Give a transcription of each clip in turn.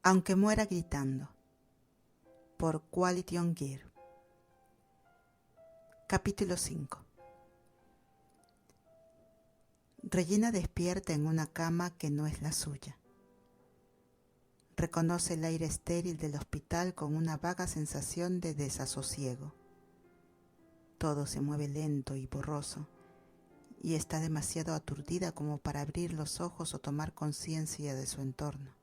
Aunque muera gritando, por Quality on Gear. Capítulo 5. Regina despierta en una cama que no es la suya. Reconoce el aire estéril del hospital con una vaga sensación de desasosiego. Todo se mueve lento y borroso, y está demasiado aturdida como para abrir los ojos o tomar conciencia de su entorno.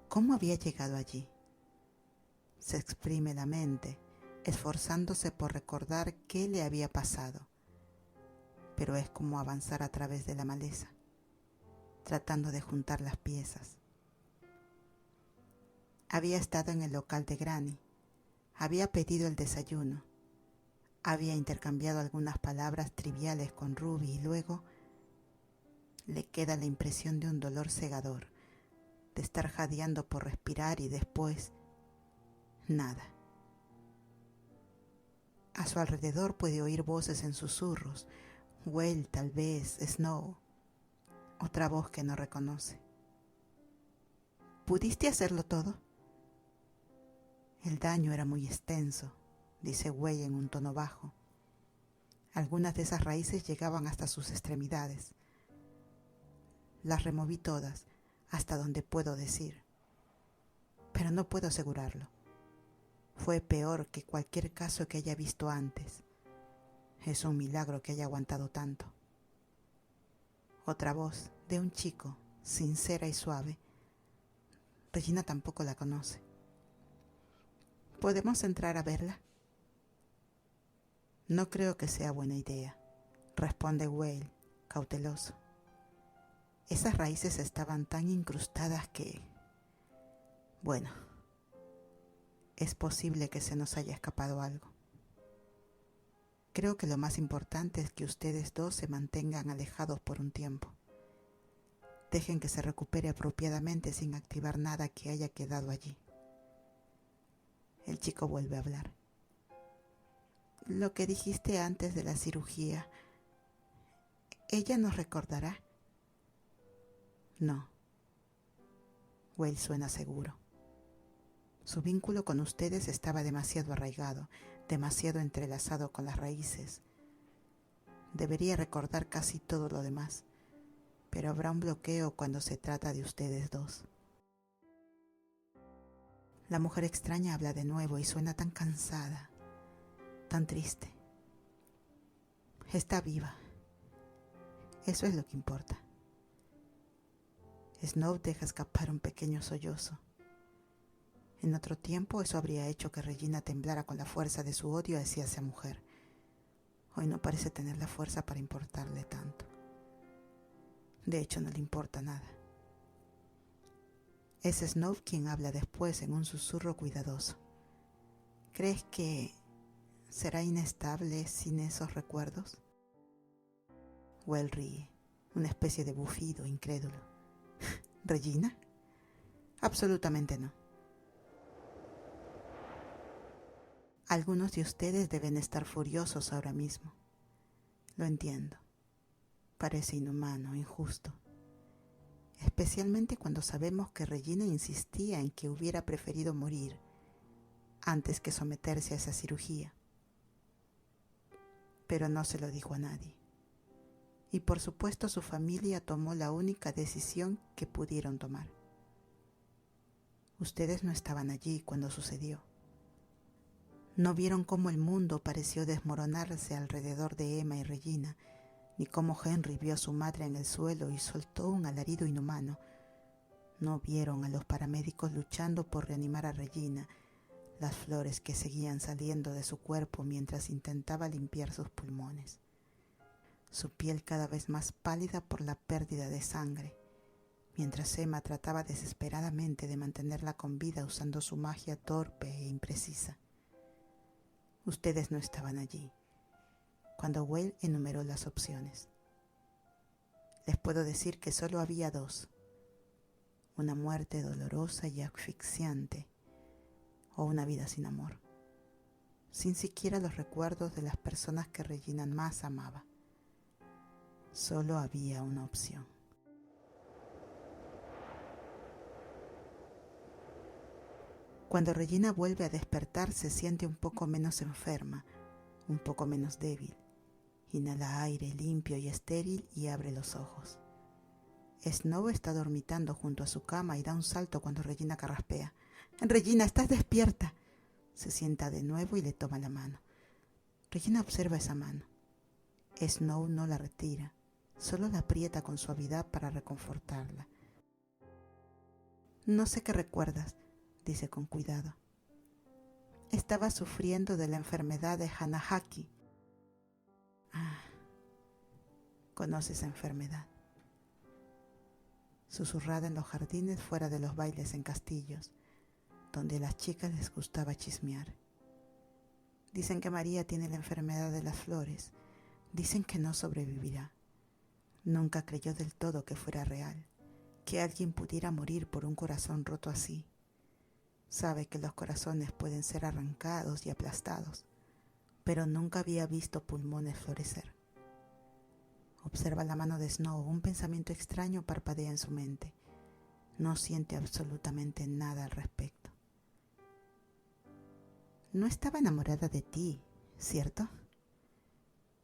¿Cómo había llegado allí? Se exprime la mente, esforzándose por recordar qué le había pasado, pero es como avanzar a través de la maleza, tratando de juntar las piezas. Había estado en el local de Granny, había pedido el desayuno, había intercambiado algunas palabras triviales con Ruby y luego le queda la impresión de un dolor cegador, de estar jadeando por respirar y después nada. A su alrededor puede oír voces en susurros, Well, tal vez, Snow, otra voz que no reconoce. ¿Pudiste hacerlo todo? El daño era muy extenso, dice Way en un tono bajo. Algunas de esas raíces llegaban hasta sus extremidades. Las removí todas, hasta donde puedo decir. Pero no puedo asegurarlo. Fue peor que cualquier caso que haya visto antes. Es un milagro que haya aguantado tanto. Otra voz, de un chico, sincera y suave. Regina tampoco la conoce. ¿Podemos entrar a verla? No creo que sea buena idea, responde Whale, cauteloso. Esas raíces estaban tan incrustadas que... Bueno, es posible que se nos haya escapado algo. Creo que lo más importante es que ustedes dos se mantengan alejados por un tiempo. Dejen que se recupere apropiadamente sin activar nada que haya quedado allí. El chico vuelve a hablar. Lo que dijiste antes de la cirugía, ¿ella nos recordará? No. Will suena seguro. Su vínculo con ustedes estaba demasiado arraigado, demasiado entrelazado con las raíces. Debería recordar casi todo lo demás, pero habrá un bloqueo cuando se trata de ustedes dos. La mujer extraña habla de nuevo y suena tan cansada, tan triste. Está viva. Eso es lo que importa. Snow deja escapar un pequeño sollozo. En otro tiempo eso habría hecho que Regina temblara con la fuerza de su odio hacia esa mujer. Hoy no parece tener la fuerza para importarle tanto. De hecho, no le importa nada. Es Snow quien habla después en un susurro cuidadoso. ¿Crees que será inestable sin esos recuerdos? Well ríe, una especie de bufido incrédulo. ¿Regina? Absolutamente no. Algunos de ustedes deben estar furiosos ahora mismo. Lo entiendo. Parece inhumano, injusto. Especialmente cuando sabemos que Regina insistía en que hubiera preferido morir antes que someterse a esa cirugía. Pero no se lo dijo a nadie. Y por supuesto su familia tomó la única decisión que pudieron tomar. Ustedes no estaban allí cuando sucedió. No vieron cómo el mundo pareció desmoronarse alrededor de Emma y Regina, ni cómo Henry vio a su madre en el suelo y soltó un alarido inhumano. No vieron a los paramédicos luchando por reanimar a Regina, las flores que seguían saliendo de su cuerpo mientras intentaba limpiar sus pulmones. Su piel cada vez más pálida por la pérdida de sangre, mientras Emma trataba desesperadamente de mantenerla con vida usando su magia torpe e imprecisa. Ustedes no estaban allí cuando Whale enumeró las opciones. Les puedo decir que solo había dos: una muerte dolorosa y asfixiante o una vida sin amor, sin siquiera los recuerdos de las personas que Regina más amaba. Solo había una opción. Cuando Regina vuelve a despertar, se siente un poco menos enferma, un poco menos débil. Inhala aire limpio y estéril y abre los ojos. Snow está dormitando junto a su cama y da un salto cuando Regina carraspea. «Regina, estás despierta». Se sienta de nuevo y le toma la mano. Regina observa esa mano. Snow no la retira, solo la aprieta con suavidad para reconfortarla. «No sé qué recuerdas», dice con cuidado. «Estaba sufriendo de la enfermedad de Hanahaki». «Ah, conoce esa enfermedad», susurrada en los jardines fuera de los bailes en castillos, donde a las chicas les gustaba chismear. Dicen que María tiene la enfermedad de las flores, dicen que no sobrevivirá. Nunca creyó del todo que fuera real, que alguien pudiera morir por un corazón roto así. Sabe que los corazones pueden ser arrancados y aplastados, pero nunca había visto pulmones florecer. Observa la mano de Snow, un pensamiento extraño parpadea en su mente. No siente absolutamente nada al respecto. «No estaba enamorada de ti, ¿cierto?».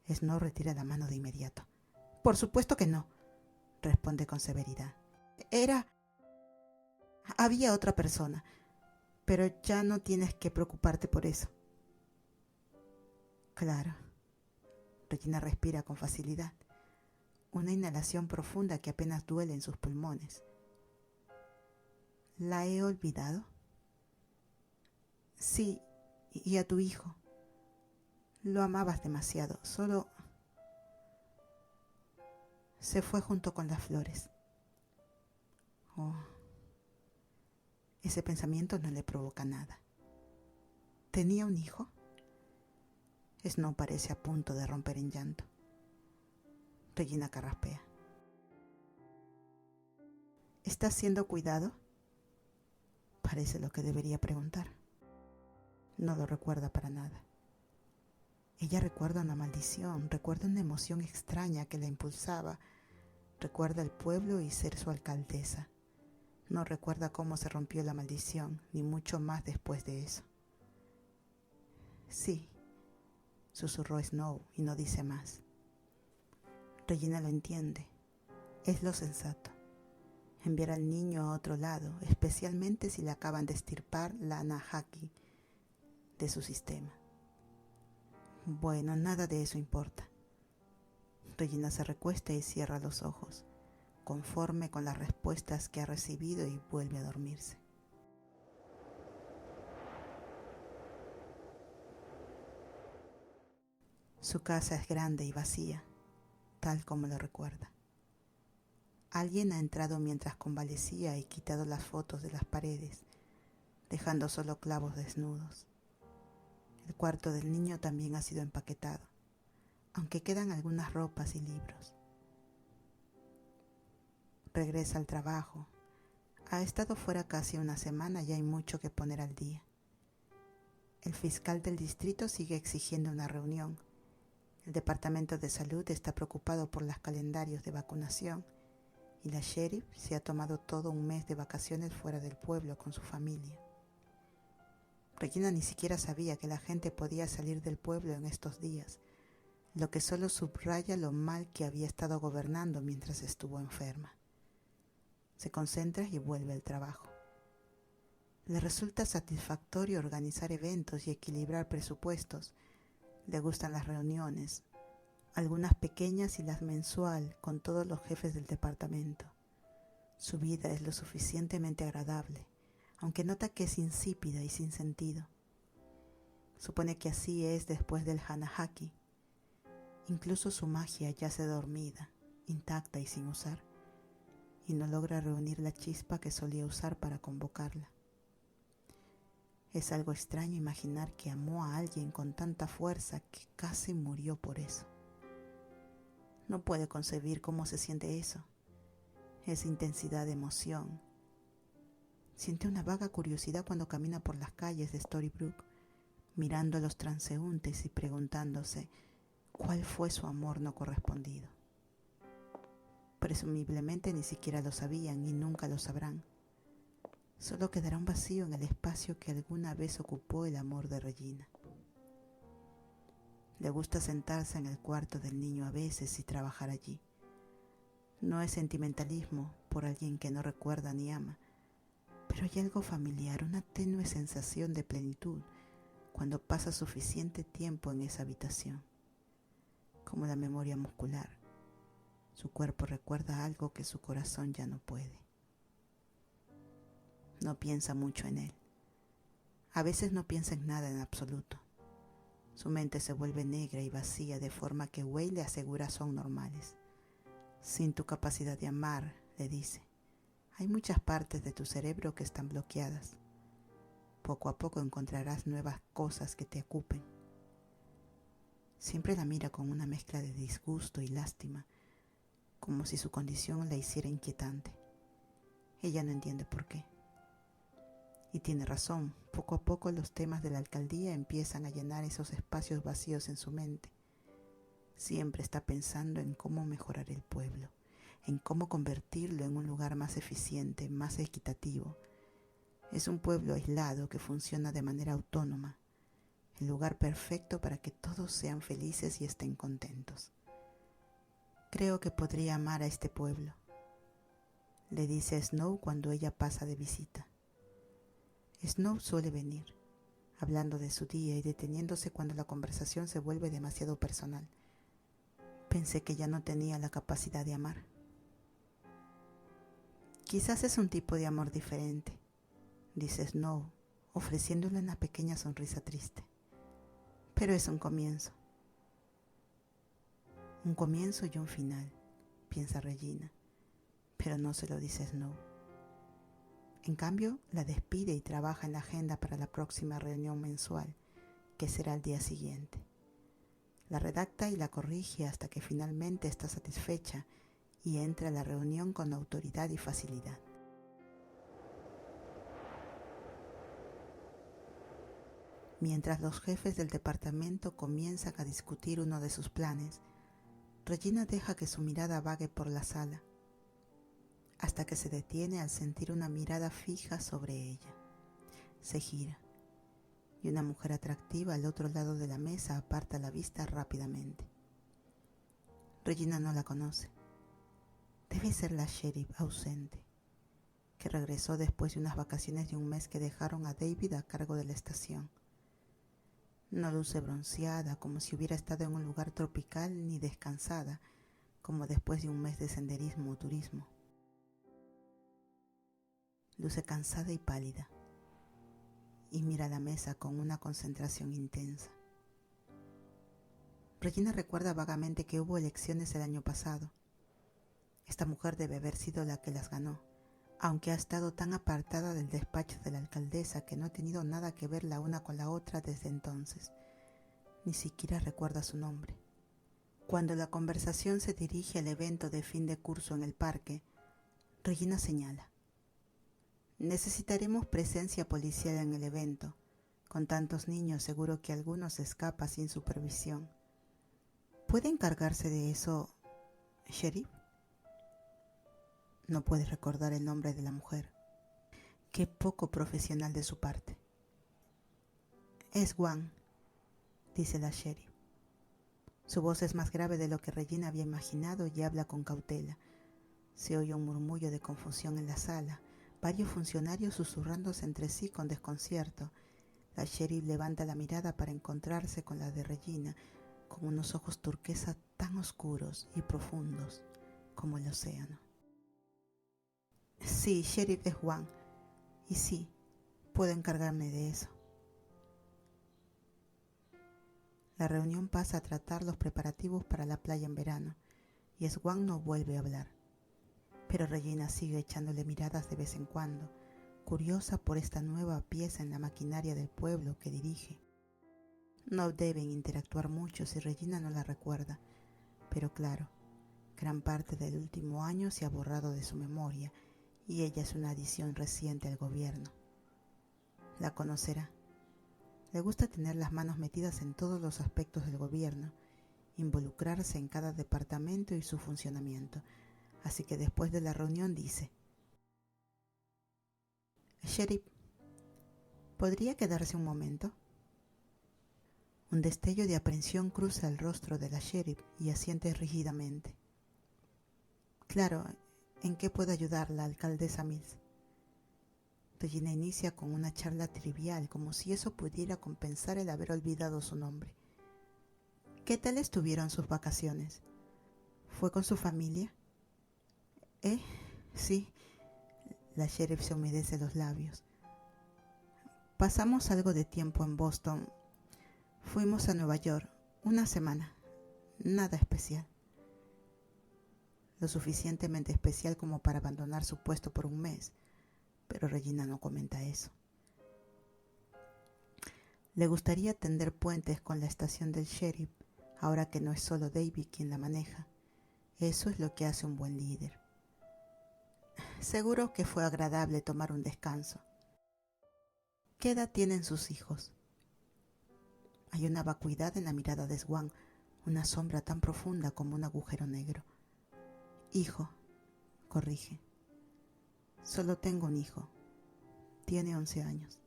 Snow retira la mano de inmediato. «Por supuesto que no», responde con severidad. Había otra persona, pero ya no tienes que preocuparte por eso». «Claro». Regina respira con facilidad, una inhalación profunda que apenas duele en sus pulmones. «¿La he olvidado?». «Sí, y a tu hijo. Lo amabas demasiado, solo se fue junto con las flores». Oh, ese pensamiento no le provoca nada. ¿Tenía un hijo? Snow parece a punto de romper en llanto. Regina carraspea. ¿Estás siendo cuidado?, parece lo que debería preguntar. No lo recuerda para nada. Ella recuerda una maldición, recuerda una emoción extraña que la impulsaba, recuerda el pueblo y ser su alcaldesa. No recuerda cómo se rompió la maldición, ni mucho más después de eso. «Sí», susurró Snow y no dice más. Regina lo entiende. Es lo sensato. Enviar al niño a otro lado, especialmente si le acaban de extirpar la Hanahaki de su sistema. Bueno, nada de eso importa. Regina se recuesta y cierra los ojos, conforme con las respuestas que ha recibido, y vuelve a dormirse. Su casa es grande y vacía, tal como lo recuerda. Alguien ha entrado mientras convalecía y quitado las fotos de las paredes, dejando solo clavos desnudos. El cuarto del niño también ha sido empaquetado, aunque quedan algunas ropas y libros. Regresa al trabajo. Ha estado fuera casi una semana y hay mucho que poner al día. El fiscal del distrito sigue exigiendo una reunión. El departamento de salud está preocupado por los calendarios de vacunación y la sheriff se ha tomado todo un mes de vacaciones fuera del pueblo con su familia. Regina ni siquiera sabía que la gente podía salir del pueblo en estos días, lo que solo subraya lo mal que había estado gobernando mientras estuvo enferma. Se concentra y vuelve al trabajo. Le resulta satisfactorio organizar eventos y equilibrar presupuestos. Le gustan las reuniones, algunas pequeñas y las mensual con todos los jefes del departamento. Su vida es lo suficientemente agradable, aunque nota que es insípida y sin sentido. Supone que así es después del Hanahaki. Incluso su magia yace dormida, intacta y sin usar, y no logra reunir la chispa que solía usar para convocarla. Es algo extraño imaginar que amó a alguien con tanta fuerza que casi murió por eso. No puede concebir cómo se siente eso, esa intensidad de emoción. Siente una vaga curiosidad cuando camina por las calles de Storybrooke, mirando a los transeúntes y preguntándose cuál fue su amor no correspondido. Presumiblemente ni siquiera lo sabían y nunca lo sabrán. Solo quedará un vacío en el espacio que alguna vez ocupó el amor de Regina. Le gusta sentarse en el cuarto del niño a veces y trabajar allí. No es sentimentalismo por alguien que no recuerda ni ama, pero hay algo familiar, una tenue sensación de plenitud cuando pasa suficiente tiempo en esa habitación. Como la memoria muscular, su cuerpo recuerda algo que su corazón ya no puede. No piensa mucho en él. A veces no piensa en nada en absoluto. Su mente se vuelve negra y vacía de forma que Wei le asegura son normales. Sin tu capacidad de amar, le dice, hay muchas partes de tu cerebro que están bloqueadas. Poco a poco encontrarás nuevas cosas que te ocupen. Siempre la mira con una mezcla de disgusto y lástima, como si su condición la hiciera inquietante. Ella no entiende por qué. Y tiene razón, poco a poco los temas de la alcaldía empiezan a llenar esos espacios vacíos en su mente. Siempre está pensando en cómo mejorar el pueblo, en cómo convertirlo en un lugar más eficiente, más equitativo. Es un pueblo aislado que funciona de manera autónoma, el lugar perfecto para que todos sean felices y estén contentos. Creo que podría amar a este pueblo, le dice a Snow cuando ella pasa de visita. Snow suele venir, hablando de su día y deteniéndose cuando la conversación se vuelve demasiado personal. Pensé que ya no tenía la capacidad de amar. Quizás es un tipo de amor diferente, dice Snow, ofreciéndole una pequeña sonrisa triste. Pero es un comienzo. Un comienzo y un final, piensa Regina, pero no se lo dice Snow. En cambio, la despide y trabaja en la agenda para la próxima reunión mensual, que será el día siguiente. La redacta y la corrige hasta que finalmente está satisfecha y entra a la reunión con autoridad y facilidad. Mientras los jefes del departamento comienzan a discutir uno de sus planes, Regina deja que su mirada vague por la sala, hasta que se detiene al sentir una mirada fija sobre ella. Se gira, y una mujer atractiva al otro lado de la mesa aparta la vista rápidamente. Regina no la conoce. Debe ser la sheriff ausente, que regresó después de unas vacaciones de un mes que dejaron a David a cargo de la estación. No luce bronceada como si hubiera estado en un lugar tropical ni descansada como después de un mes de senderismo o turismo. Luce cansada y pálida, y mira la mesa con una concentración intensa. Regina recuerda vagamente que hubo elecciones el año pasado. Esta mujer debe haber sido la que las ganó, aunque ha estado tan apartada del despacho de la alcaldesa que no ha tenido nada que ver la una con la otra desde entonces. Ni siquiera recuerda su nombre. Cuando la conversación se dirige al evento de fin de curso en el parque, Regina señala: necesitaremos presencia policial en el evento. Con tantos niños seguro que alguno se escapa sin supervisión. ¿Puede encargarse de eso, sheriff? No puede recordar el nombre de la mujer. Qué poco profesional de su parte. Es Wang, dice la sheriff. Su voz es más grave de lo que Regina había imaginado y habla con cautela. Se oye un murmullo de confusión en la sala, varios funcionarios susurrándose entre sí con desconcierto. La sheriff levanta la mirada para encontrarse con la de Regina, con unos ojos turquesa tan oscuros y profundos como el océano. Sí, sheriff es Wang, y sí, puedo encargarme de eso. La reunión pasa a tratar los preparativos para la playa en verano, y Wang no vuelve a hablar. Pero Regina sigue echándole miradas de vez en cuando, curiosa por esta nueva pieza en la maquinaria del pueblo que dirige. No deben interactuar mucho si Regina no la recuerda, pero claro, gran parte del último año se ha borrado de su memoria y ella es una adición reciente al gobierno. La conocerá. Le gusta tener las manos metidas en todos los aspectos del gobierno, involucrarse en cada departamento y su funcionamiento. Así que después de la reunión dice: Sheriff, ¿podría quedarse un momento? Un destello de aprensión cruza el rostro de la sheriff y asiente rígidamente. Claro, ¿en qué puedo ayudarla, alcaldesa Mills? Regina inicia con una charla trivial, como si eso pudiera compensar el haber olvidado su nombre. ¿Qué tal estuvieron sus vacaciones? ¿Fue con su familia? Sí. La sheriff se humedece los labios. Pasamos algo de tiempo en Boston. Fuimos a Nueva York, una semana. Nada especial. Lo suficientemente especial como para abandonar su puesto por un mes, pero Regina no comenta eso. Le gustaría tender puentes con la estación del sheriff, ahora que no es solo David quien la maneja. Eso es lo que hace un buen líder. Seguro que fue agradable tomar un descanso. ¿Qué edad tienen sus hijos? Hay una vacuidad en la mirada de Swan, una sombra tan profunda como un agujero negro. Hijo, corrige. Solo tengo un hijo. Tiene 11 años.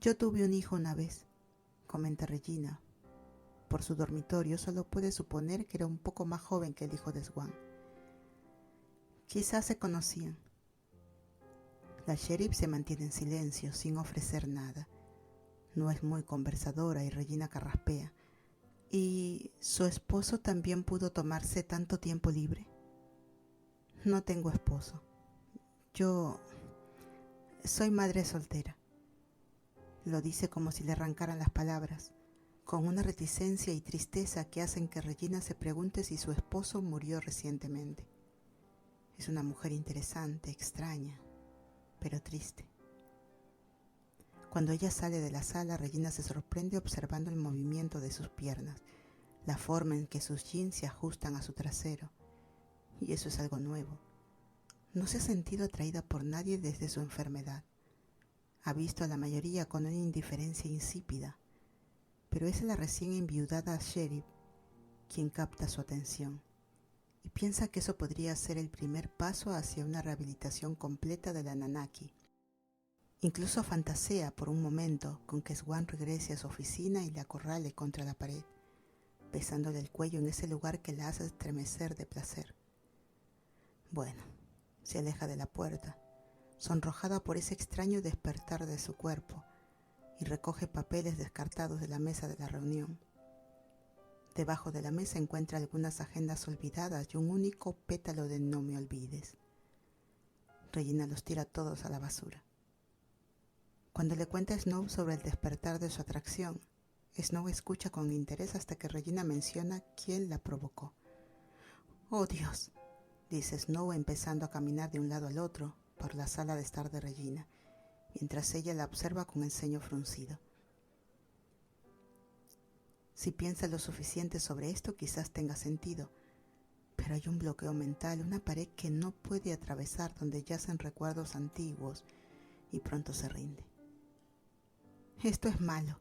Yo tuve un hijo una vez, comenta Regina. Por su dormitorio solo puede suponer que era un poco más joven que el hijo de Swan. Quizás se conocían. La sheriff se mantiene en silencio, sin ofrecer nada. No es muy conversadora y Regina carraspea. ¿Y su esposo también pudo tomarse tanto tiempo libre? No tengo esposo. Yo soy madre soltera. Lo dice como si le arrancaran las palabras, con una reticencia y tristeza que hacen que Regina se pregunte si su esposo murió recientemente. Es una mujer interesante, extraña, pero triste. Cuando ella sale de la sala, Regina se sorprende observando el movimiento de sus piernas, la forma en que sus jeans se ajustan a su trasero. Y eso es algo nuevo. No se ha sentido atraída por nadie desde su enfermedad. Ha visto a la mayoría con una indiferencia insípida, pero es la recién enviudada sheriff quien capta su atención y piensa que eso podría ser el primer paso hacia una rehabilitación completa de la Nanaki. Incluso fantasea por un momento con que Swan regrese a su oficina y la acorrale contra la pared, besándole el cuello en ese lugar que la hace estremecer de placer. Bueno, se aleja de la puerta, sonrojada por ese extraño despertar de su cuerpo, y recoge papeles descartados de la mesa de la reunión. Debajo de la mesa encuentra algunas agendas olvidadas y un único pétalo de No me olvides. Regina los tira todos a la basura. Cuando le cuenta a Snow sobre el despertar de su atracción, Snow escucha con interés hasta que Regina menciona quién la provocó. «Oh, Dios», dice Snow empezando a caminar de un lado al otro por la sala de estar de Regina, mientras ella la observa con el ceño fruncido. Si piensa lo suficiente sobre esto, quizás tenga sentido, pero hay un bloqueo mental, una pared que no puede atravesar donde yacen recuerdos antiguos, y pronto se rinde. «Esto es malo»,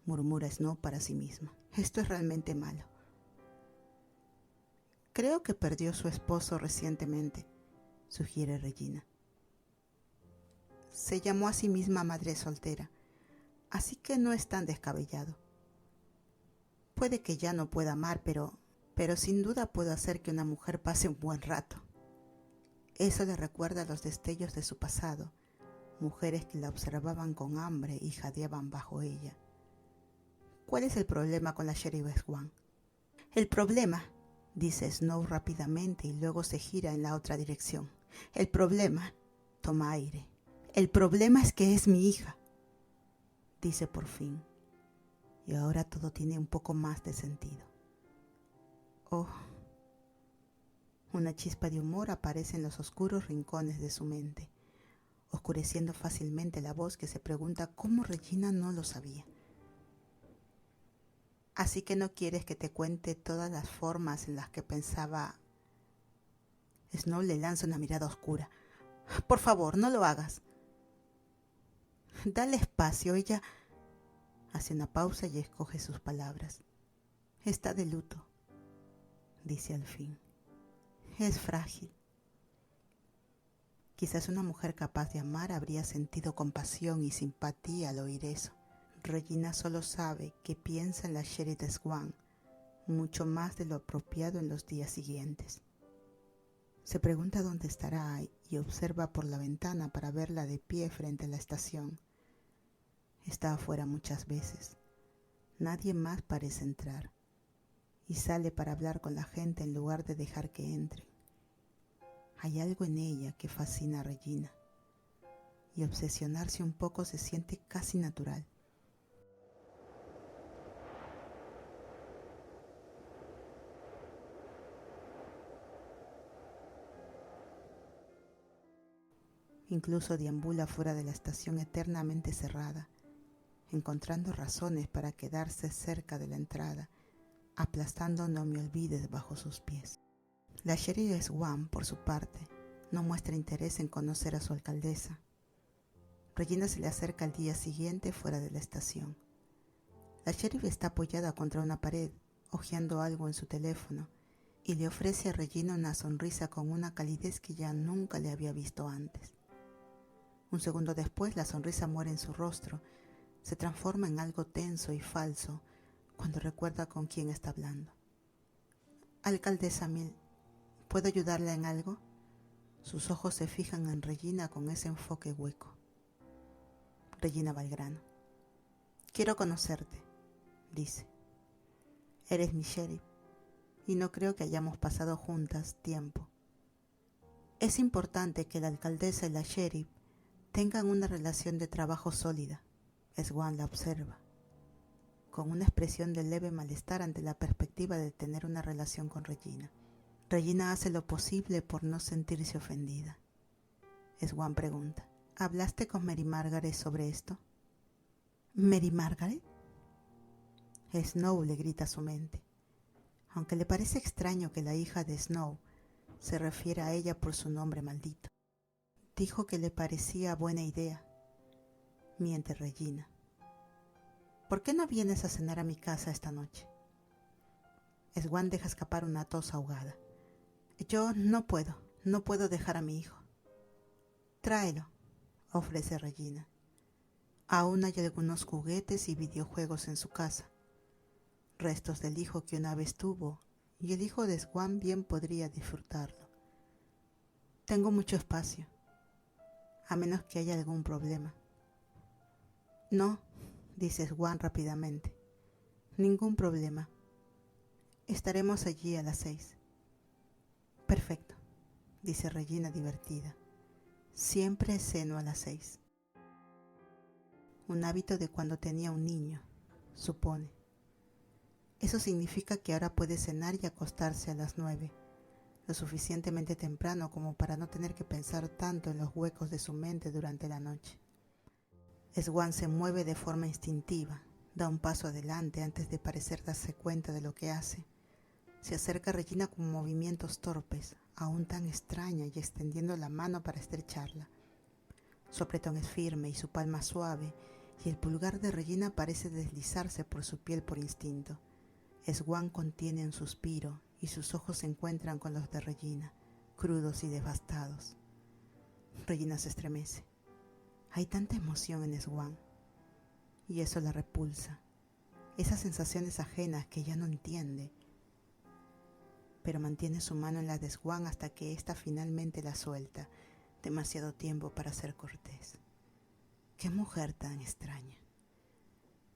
murmura Snow para sí misma. «Esto es realmente malo». «Creo que perdió a su esposo recientemente», sugiere Regina. Se llamó a sí misma madre soltera, así que no es tan descabellado. Puede que ya no pueda amar, pero sin duda puedo hacer que una mujer pase un buen rato. Eso le recuerda a los destellos de su pasado, mujeres que la observaban con hambre y jadeaban bajo ella. ¿Cuál es el problema con la sheriff Swan? «El problema», dice Snow rápidamente y luego se gira en la otra dirección. «El problema», toma aire. «El problema es que es mi hija», dice por fin. Y ahora todo tiene un poco más de sentido. Oh, una chispa de humor aparece en los oscuros rincones de su mente, oscureciendo fácilmente la voz que se pregunta cómo Regina no lo sabía. «Así que no quieres que te cuente todas las formas en las que pensaba...» Snow le lanza una mirada oscura. «Por favor, no lo hagas». «Dale espacio», ella hace una pausa y escoge sus palabras. «Está de luto», dice al fin. «Es frágil». Quizás una mujer capaz de amar habría sentido compasión y simpatía al oír eso. Regina solo sabe que piensa en la Sheriff Swan mucho más de lo apropiado en los días siguientes. Se pregunta dónde estará y observa por la ventana para verla de pie frente a la estación. Está afuera muchas veces. Nadie más parece entrar y sale para hablar con la gente en lugar de dejar que entre. Hay algo en ella que fascina a Regina y obsesionarse un poco se siente casi natural. Incluso deambula fuera de la estación eternamente cerrada, encontrando razones para quedarse cerca de la entrada, aplastando no me olvides bajo sus pies. La Sheriff Swan, por su parte, no muestra interés en conocer a su alcaldesa. Regina se le acerca al día siguiente fuera de la estación. La Sheriff está apoyada contra una pared, hojeando algo en su teléfono, y le ofrece a Regina una sonrisa con una calidez que ya nunca le había visto antes. Un segundo después, la sonrisa muere en su rostro, se transforma en algo tenso y falso cuando recuerda con quién está hablando. Alcaldesa Mill, ¿puedo ayudarla en algo? Sus ojos se fijan en Regina con ese enfoque hueco. Regina va al grano. Quiero conocerte, dice. Eres mi sheriff y no creo que hayamos pasado juntas tiempo. Es importante que la alcaldesa y la sheriff tengan una relación de trabajo sólida. Swan la observa, con una expresión de leve malestar ante la perspectiva de tener una relación con Regina. Regina hace lo posible por no sentirse ofendida. Swan pregunta, ¿hablaste con Mary Margaret sobre esto? ¿Mary Margaret? Snow le grita a su mente. Aunque le parece extraño que la hija de Snow se refiera a ella por su nombre maldito. Dijo que le parecía buena idea. Miente Regina. ¿Por qué no vienes a cenar a mi casa esta noche? Swan deja escapar una tos ahogada. Yo no puedo dejar a mi hijo. Tráelo, ofrece Regina. Aún hay algunos juguetes y videojuegos en su casa. Restos del hijo que una vez tuvo, y el hijo de Swan bien podría disfrutarlo. Tengo mucho espacio, a menos que haya algún problema. No, dice Swan rápidamente. Ningún problema. Estaremos allí a las 6. Perfecto, dice Regina divertida. Siempre ceno a las 6. Un hábito de cuando tenía un niño, supone. Eso significa que ahora puede cenar y acostarse a las 9, lo suficientemente temprano como para no tener que pensar tanto en los huecos de su mente durante la noche. Swan se mueve de forma instintiva, da un paso adelante antes de parecer darse cuenta de lo que hace. Se acerca a Regina con movimientos torpes, aún tan extraña y extendiendo la mano para estrecharla. Su apretón es firme y su palma suave, y el pulgar de Regina parece deslizarse por su piel por instinto. Swan contiene un suspiro y sus ojos se encuentran con los de Regina, crudos y devastados. Regina se estremece. Hay tanta emoción en Swan, y eso la repulsa. Esas sensaciones ajenas que ella no entiende, pero mantiene su mano en la de Swan hasta que ésta finalmente la suelta, demasiado tiempo para ser cortés. ¡Qué mujer tan extraña!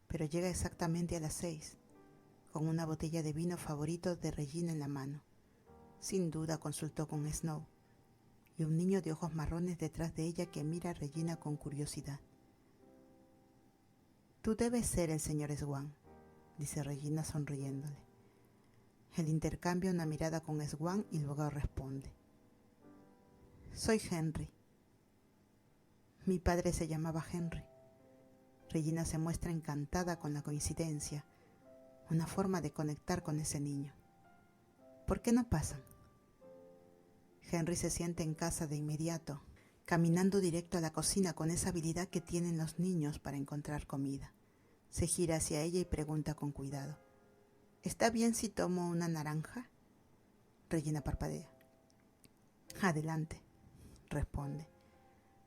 Pero llega exactamente a las 6, con una botella de vino favorito de Regina en la mano. Sin duda consultó con Snow, y un niño de ojos marrones detrás de ella que mira a Regina con curiosidad. Tú debes ser el señor Swan, dice Regina sonriéndole. Él intercambia una mirada con Swan y luego responde. Soy Henry. Mi padre se llamaba Henry. Regina se muestra encantada con la coincidencia, una forma de conectar con ese niño. ¿Por qué no pasan? Henry se siente en casa de inmediato, caminando directo a la cocina con esa habilidad que tienen los niños para encontrar comida. Se gira hacia ella y pregunta con cuidado. ¿Está bien si tomo una naranja? Regina parpadea. Adelante, responde.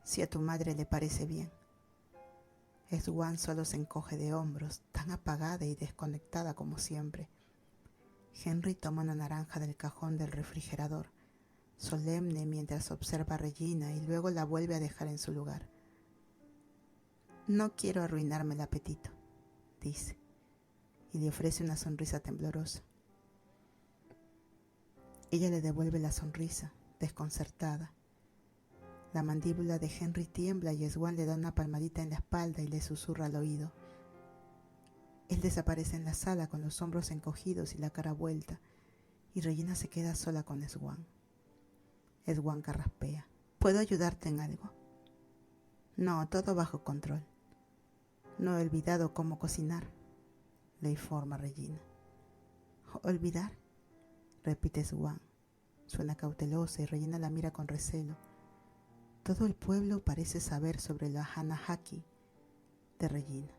Si a tu madre le parece bien. Swan solo se encoge de hombros, tan apagada y desconectada como siempre. Henry toma una naranja del cajón del refrigerador, solemne mientras observa a Regina y luego la vuelve a dejar en su lugar. No quiero arruinarme el apetito, dice, y le ofrece una sonrisa temblorosa. Ella le devuelve la sonrisa, desconcertada. La mandíbula de Henry tiembla y Swan le da una palmadita en la espalda y le susurra al oído. Él desaparece en la sala con los hombros encogidos y la cara vuelta, y Regina se queda sola con Swan. Swan carraspea. ¿Puedo ayudarte en algo? No, todo bajo control. No he olvidado cómo cocinar, le informa Regina. ¿Olvidar? Repite Swan. Suena cautelosa y Regina la mira con recelo. Todo el pueblo parece saber sobre la Hanahaki de Regina.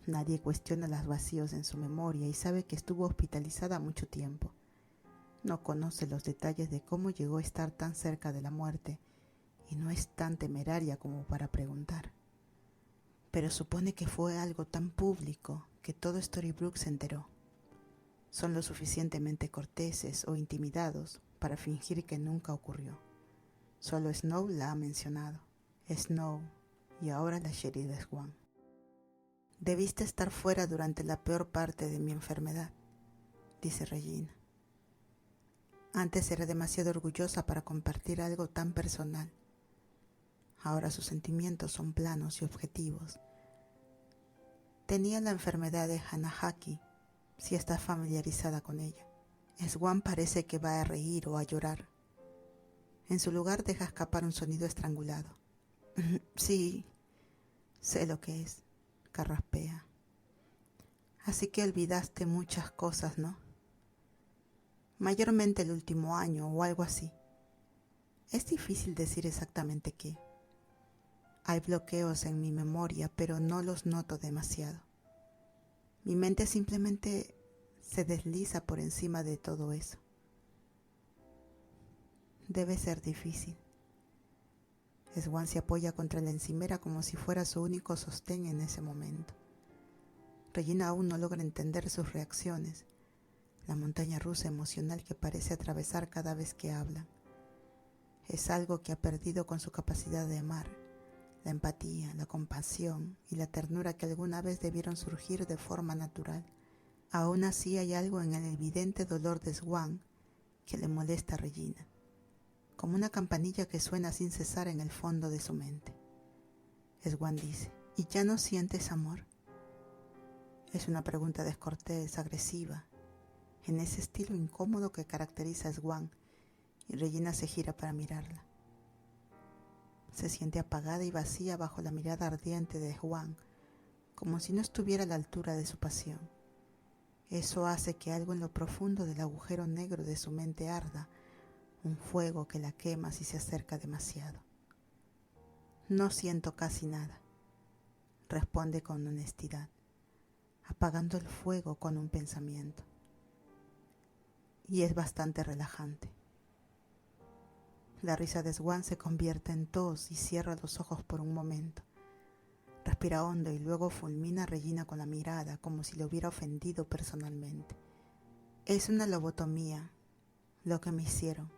Nadie cuestiona los vacíos en su memoria y sabe que estuvo hospitalizada mucho tiempo. No conoce los detalles de cómo llegó a estar tan cerca de la muerte y no es tan temeraria como para preguntar. Pero supone que fue algo tan público que todo Storybrooke se enteró. Son lo suficientemente corteses o intimidados para fingir que nunca ocurrió. Solo Snow la ha mencionado. Snow y ahora la sheriff Swan. Debiste estar fuera durante la peor parte de mi enfermedad, dice Regina. Antes era demasiado orgullosa para compartir algo tan personal. Ahora sus sentimientos son planos y objetivos. Tenía la enfermedad de Hanahaki, si estás familiarizada con ella. Swan parece que va a reír o a llorar. En su lugar deja escapar un sonido estrangulado. Sí, sé lo que es, carraspea. Así que olvidaste muchas cosas, ¿no? Mayormente el último año o algo así. Es difícil decir exactamente qué. Hay bloqueos en mi memoria, pero no los noto demasiado. Mi mente simplemente se desliza por encima de todo eso. Debe ser difícil. Swan se apoya contra la encimera como si fuera su único sostén en ese momento. Regina aún no logra entender sus reacciones, la montaña rusa emocional que parece atravesar cada vez que hablan. Es algo que ha perdido con su capacidad de amar, la empatía, la compasión y la ternura que alguna vez debieron surgir de forma natural. Aún así hay algo en el evidente dolor de Swan que le molesta a Regina, como una campanilla que suena sin cesar en el fondo de su mente. Swan dice, ¿y ya no sientes amor? Es una pregunta descortés, agresiva, en ese estilo incómodo que caracteriza a Swan, y Regina se gira para mirarla. Se siente apagada y vacía bajo la mirada ardiente de Swan, como si no estuviera a la altura de su pasión. Eso hace que algo en lo profundo del agujero negro de su mente arda, un fuego que la quema si se acerca demasiado. No siento casi nada, responde con honestidad, apagando el fuego con un pensamiento. Y es bastante relajante. La risa de Swan se convierte en tos y cierra los ojos por un momento. Respira hondo y luego fulmina a Regina con la mirada como si le hubiera ofendido personalmente. Es una lobotomía lo que me hicieron.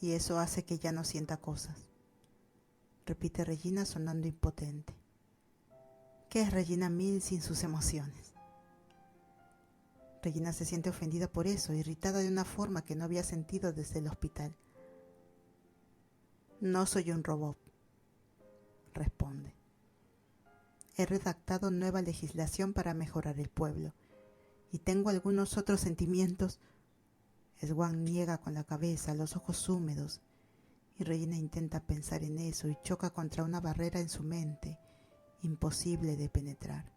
Y eso hace que ya no sienta cosas, repite Regina sonando impotente. ¿Qué es Regina Mills sin sus emociones? Regina se siente ofendida por eso, irritada de una forma que no había sentido desde el hospital. No soy un robot, responde. He redactado nueva legislación para mejorar el pueblo y tengo algunos otros sentimientos. Swan niega con la cabeza, los ojos húmedos, y Regina intenta pensar en eso y choca contra una barrera en su mente, imposible de penetrar.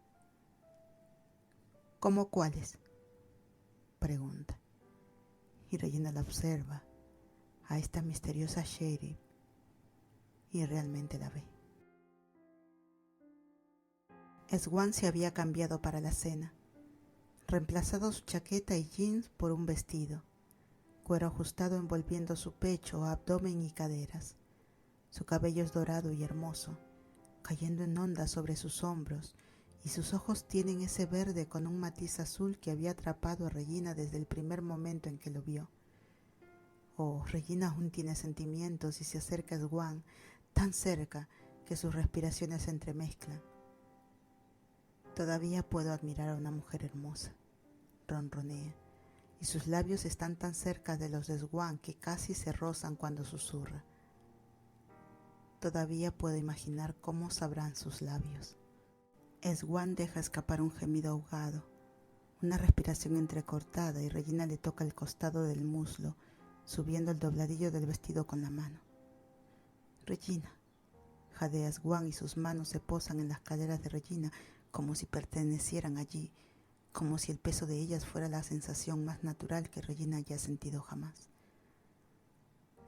¿Cómo cuáles?, pregunta, y Regina la observa, a esta misteriosa sheriff, y realmente la ve. Swan se había cambiado para la cena, reemplazado su chaqueta y jeans por un vestido, cuero ajustado envolviendo su pecho, abdomen y caderas. Su cabello es dorado y hermoso, cayendo en ondas sobre sus hombros, y sus ojos tienen ese verde con un matiz azul que había atrapado a Regina desde el primer momento en que lo vio. Oh, Regina aún tiene sentimientos y se acerca a Swan, tan cerca que sus respiraciones se entremezclan. Todavía puedo admirar a una mujer hermosa, ronronea, y sus labios están tan cerca de los de Swan que casi se rozan cuando susurra. Todavía puedo imaginar cómo sabrán sus labios. Swan deja escapar un gemido ahogado, una respiración entrecortada, y Regina le toca el costado del muslo, subiendo el dobladillo del vestido con la mano. Regina, jadea Swan, y sus manos se posan en las caderas de Regina como si pertenecieran allí, como si el peso de ellas fuera la sensación más natural que Regina haya sentido jamás.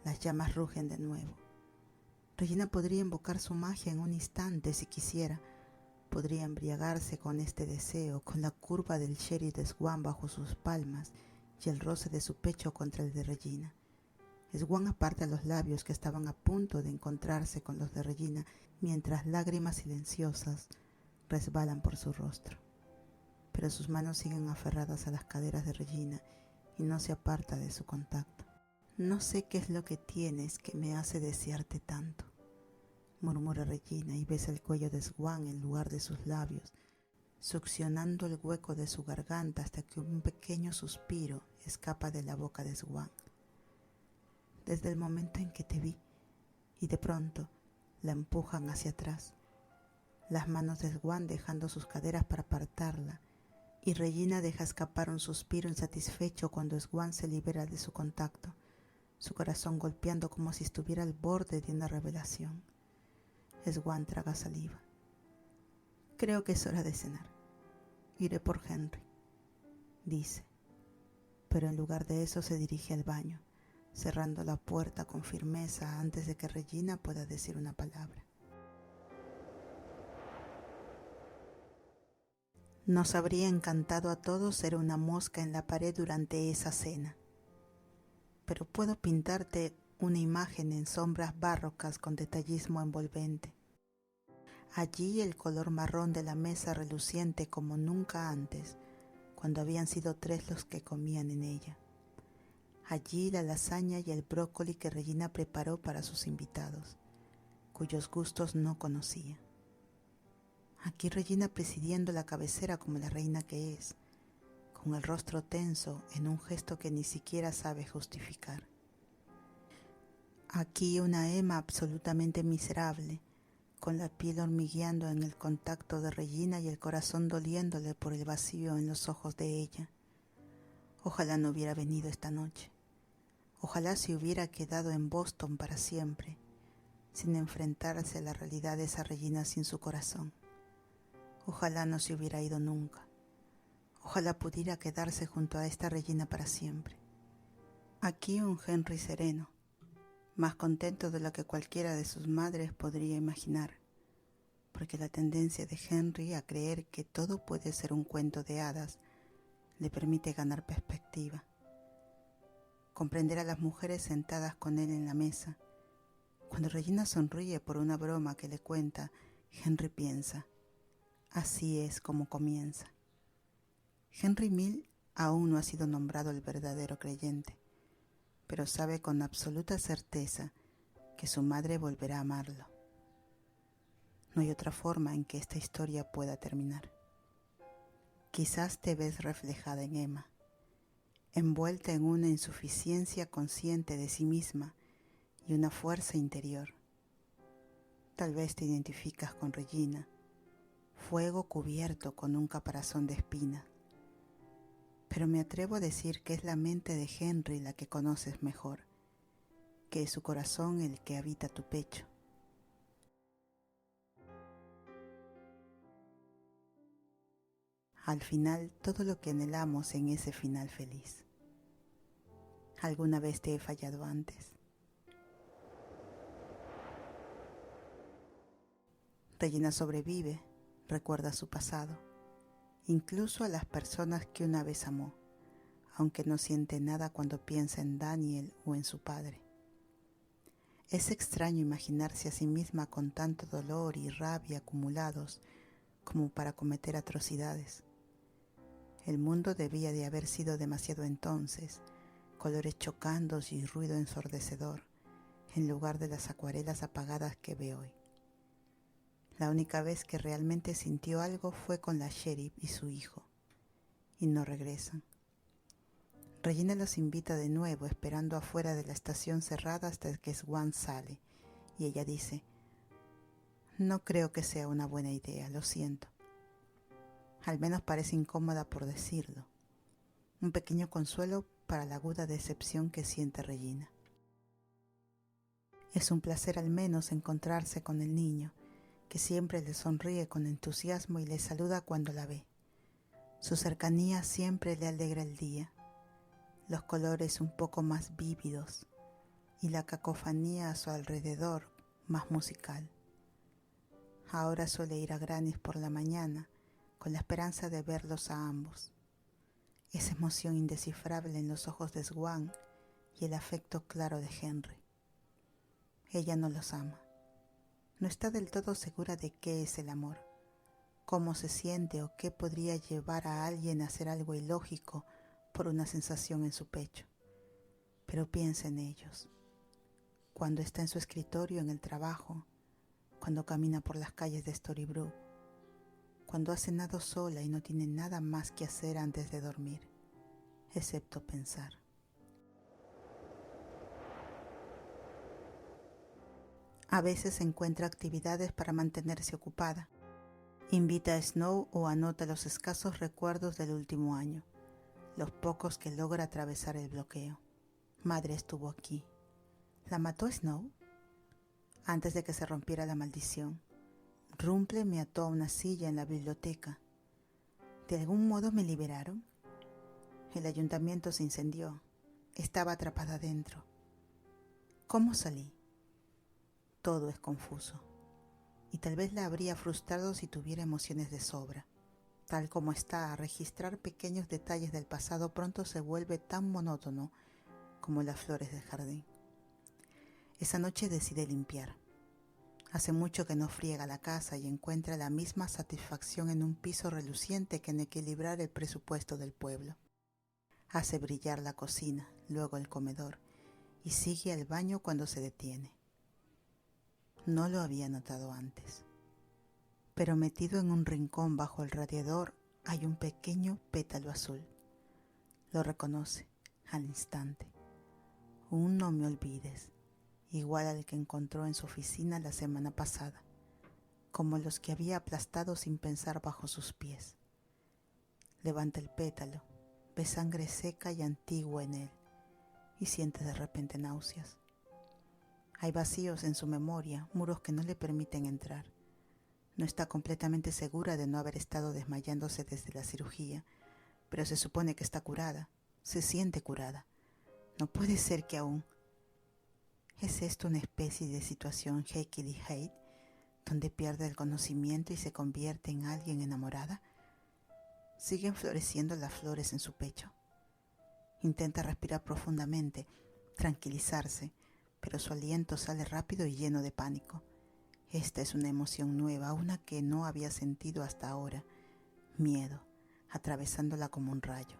Las llamas rugen de nuevo. Regina podría invocar su magia en un instante si quisiera. Podría embriagarse con este deseo, con la curva del sherry de Swan bajo sus palmas y el roce de su pecho contra el de Regina. Swan aparta los labios que estaban a punto de encontrarse con los de Regina, mientras lágrimas silenciosas resbalan por su rostro. Pero sus manos siguen aferradas a las caderas de Regina y no se aparta de su contacto. No sé qué es lo que tienes que me hace desearte tanto, murmura Regina y besa el cuello de Swan en lugar de sus labios, succionando el hueco de su garganta hasta que un pequeño suspiro escapa de la boca de Swan. Desde el momento en que te vi, y de pronto la empujan hacia atrás, las manos de Swan dejando sus caderas para apartarla, y Regina deja escapar un suspiro insatisfecho cuando Swan se libera de su contacto, su corazón golpeando como si estuviera al borde de una revelación. Swan traga saliva. Creo que es hora de cenar. Iré por Henry, dice, pero en lugar de eso se dirige al baño, cerrando la puerta con firmeza antes de que Regina pueda decir una palabra. Nos habría encantado a todos ser una mosca en la pared durante esa cena, pero puedo pintarte una imagen en sombras barrocas con detallismo envolvente. Allí el color marrón de la mesa reluciente como nunca antes, cuando habían sido 3 los que comían en ella. Allí la lasaña y el brócoli que Regina preparó para sus invitados, cuyos gustos no conocía. Aquí Regina presidiendo la cabecera como la reina que es, con el rostro tenso en un gesto que ni siquiera sabe justificar. Aquí una Emma absolutamente miserable, con la piel hormigueando en el contacto de Regina y el corazón doliéndole por el vacío en los ojos de ella. Ojalá no hubiera venido esta noche. Ojalá se hubiera quedado en Boston para siempre, sin enfrentarse a la realidad de esa Regina sin su corazón. Ojalá no se hubiera ido nunca. Ojalá pudiera quedarse junto a esta Regina para siempre. Aquí un Henry sereno, más contento de lo que cualquiera de sus madres podría imaginar, porque la tendencia de Henry a creer que todo puede ser un cuento de hadas le permite ganar perspectiva, comprender a las mujeres sentadas con él en la mesa. Cuando Regina sonríe por una broma que le cuenta, Henry piensa, así es como comienza. Henry Mill aún no ha sido nombrado el verdadero creyente, pero sabe con absoluta certeza que su madre volverá a amarlo. No hay otra forma en que esta historia pueda terminar. Quizás te ves reflejada en Emma, envuelta en una insuficiencia consciente de sí misma y una fuerza interior. Tal vez te identificas con Regina, fuego cubierto con un caparazón de espinas. Pero me atrevo a decir que es la mente de Henry la que conoces mejor, que es su corazón el que habita tu pecho. Al final, todo lo que anhelamos en ese final feliz. ¿Alguna vez te he fallado antes? Regina sobrevive, recuerda su pasado, incluso a las personas que una vez amó, aunque no siente nada cuando piensa en Daniel o en su padre. Es extraño imaginarse a sí misma con tanto dolor y rabia acumulados como para cometer atrocidades. El mundo debía de haber sido demasiado entonces, colores chocando y ruido ensordecedor, en lugar de las acuarelas apagadas que ve hoy. La única vez que realmente sintió algo fue con la sheriff y su hijo, y no regresan. Regina los invita de nuevo, esperando afuera de la estación cerrada hasta que Swan sale, y ella dice: no creo que sea una buena idea, lo siento. Al menos parece incómoda por decirlo. Un pequeño consuelo para la aguda decepción que siente Regina. Es un placer al menos encontrarse con el niño, que siempre le sonríe con entusiasmo y le saluda cuando la ve. Su cercanía siempre le alegra el día. Los colores un poco más vívidos y la cacofonía a su alrededor más musical. Ahora suele ir a Granny's por la mañana con la esperanza de verlos a ambos. Esa emoción indescifrable en los ojos de Swan y el afecto claro de Henry. Ella no los ama. No está del todo segura de qué es el amor, cómo se siente o qué podría llevar a alguien a hacer algo ilógico por una sensación en su pecho. Pero piensa en ellos. Cuando está en su escritorio en el trabajo, cuando camina por las calles de Storybrooke, cuando ha cenado sola y no tiene nada más que hacer antes de dormir, excepto pensar. A veces encuentra actividades para mantenerse ocupada. Invita a Snow o anota los escasos recuerdos del último año, los pocos que logra atravesar el bloqueo. Madre estuvo aquí. ¿La mató Snow? Antes de que se rompiera la maldición, Rumple me ató a una silla en la biblioteca. ¿De algún modo me liberaron? El ayuntamiento se incendió. Estaba atrapada dentro. ¿Cómo salí? Todo es confuso. Y tal vez la habría frustrado si tuviera emociones de sobra. Tal como está, registrar pequeños detalles del pasado pronto se vuelve tan monótono como las flores del jardín. Esa noche decide limpiar. Hace mucho que no friega la casa y encuentra la misma satisfacción en un piso reluciente que en equilibrar el presupuesto del pueblo. Hace brillar la cocina, luego el comedor, y sigue al baño cuando se detiene. No lo había notado antes. Pero metido en un rincón bajo el radiador hay un pequeño pétalo azul. Lo reconoce al instante. Un no me olvides, igual al que encontró en su oficina la semana pasada, como los que había aplastado sin pensar bajo sus pies. Levanta el pétalo, ve sangre seca y antigua en él y siente de repente náuseas. Hay vacíos en su memoria, muros que no le permiten entrar. No está completamente segura de no haber estado desmayándose desde la cirugía, pero se supone que está curada, se siente curada. No puede ser que aún... ¿Es esto una especie de situación Jekyll y Hyde, donde pierde el conocimiento y se convierte en alguien enamorada? Siguen floreciendo las flores en su pecho. Intenta respirar profundamente, tranquilizarse, pero su aliento sale rápido y lleno de pánico. Esta es una emoción nueva, una que no había sentido hasta ahora. Miedo, atravesándola como un rayo.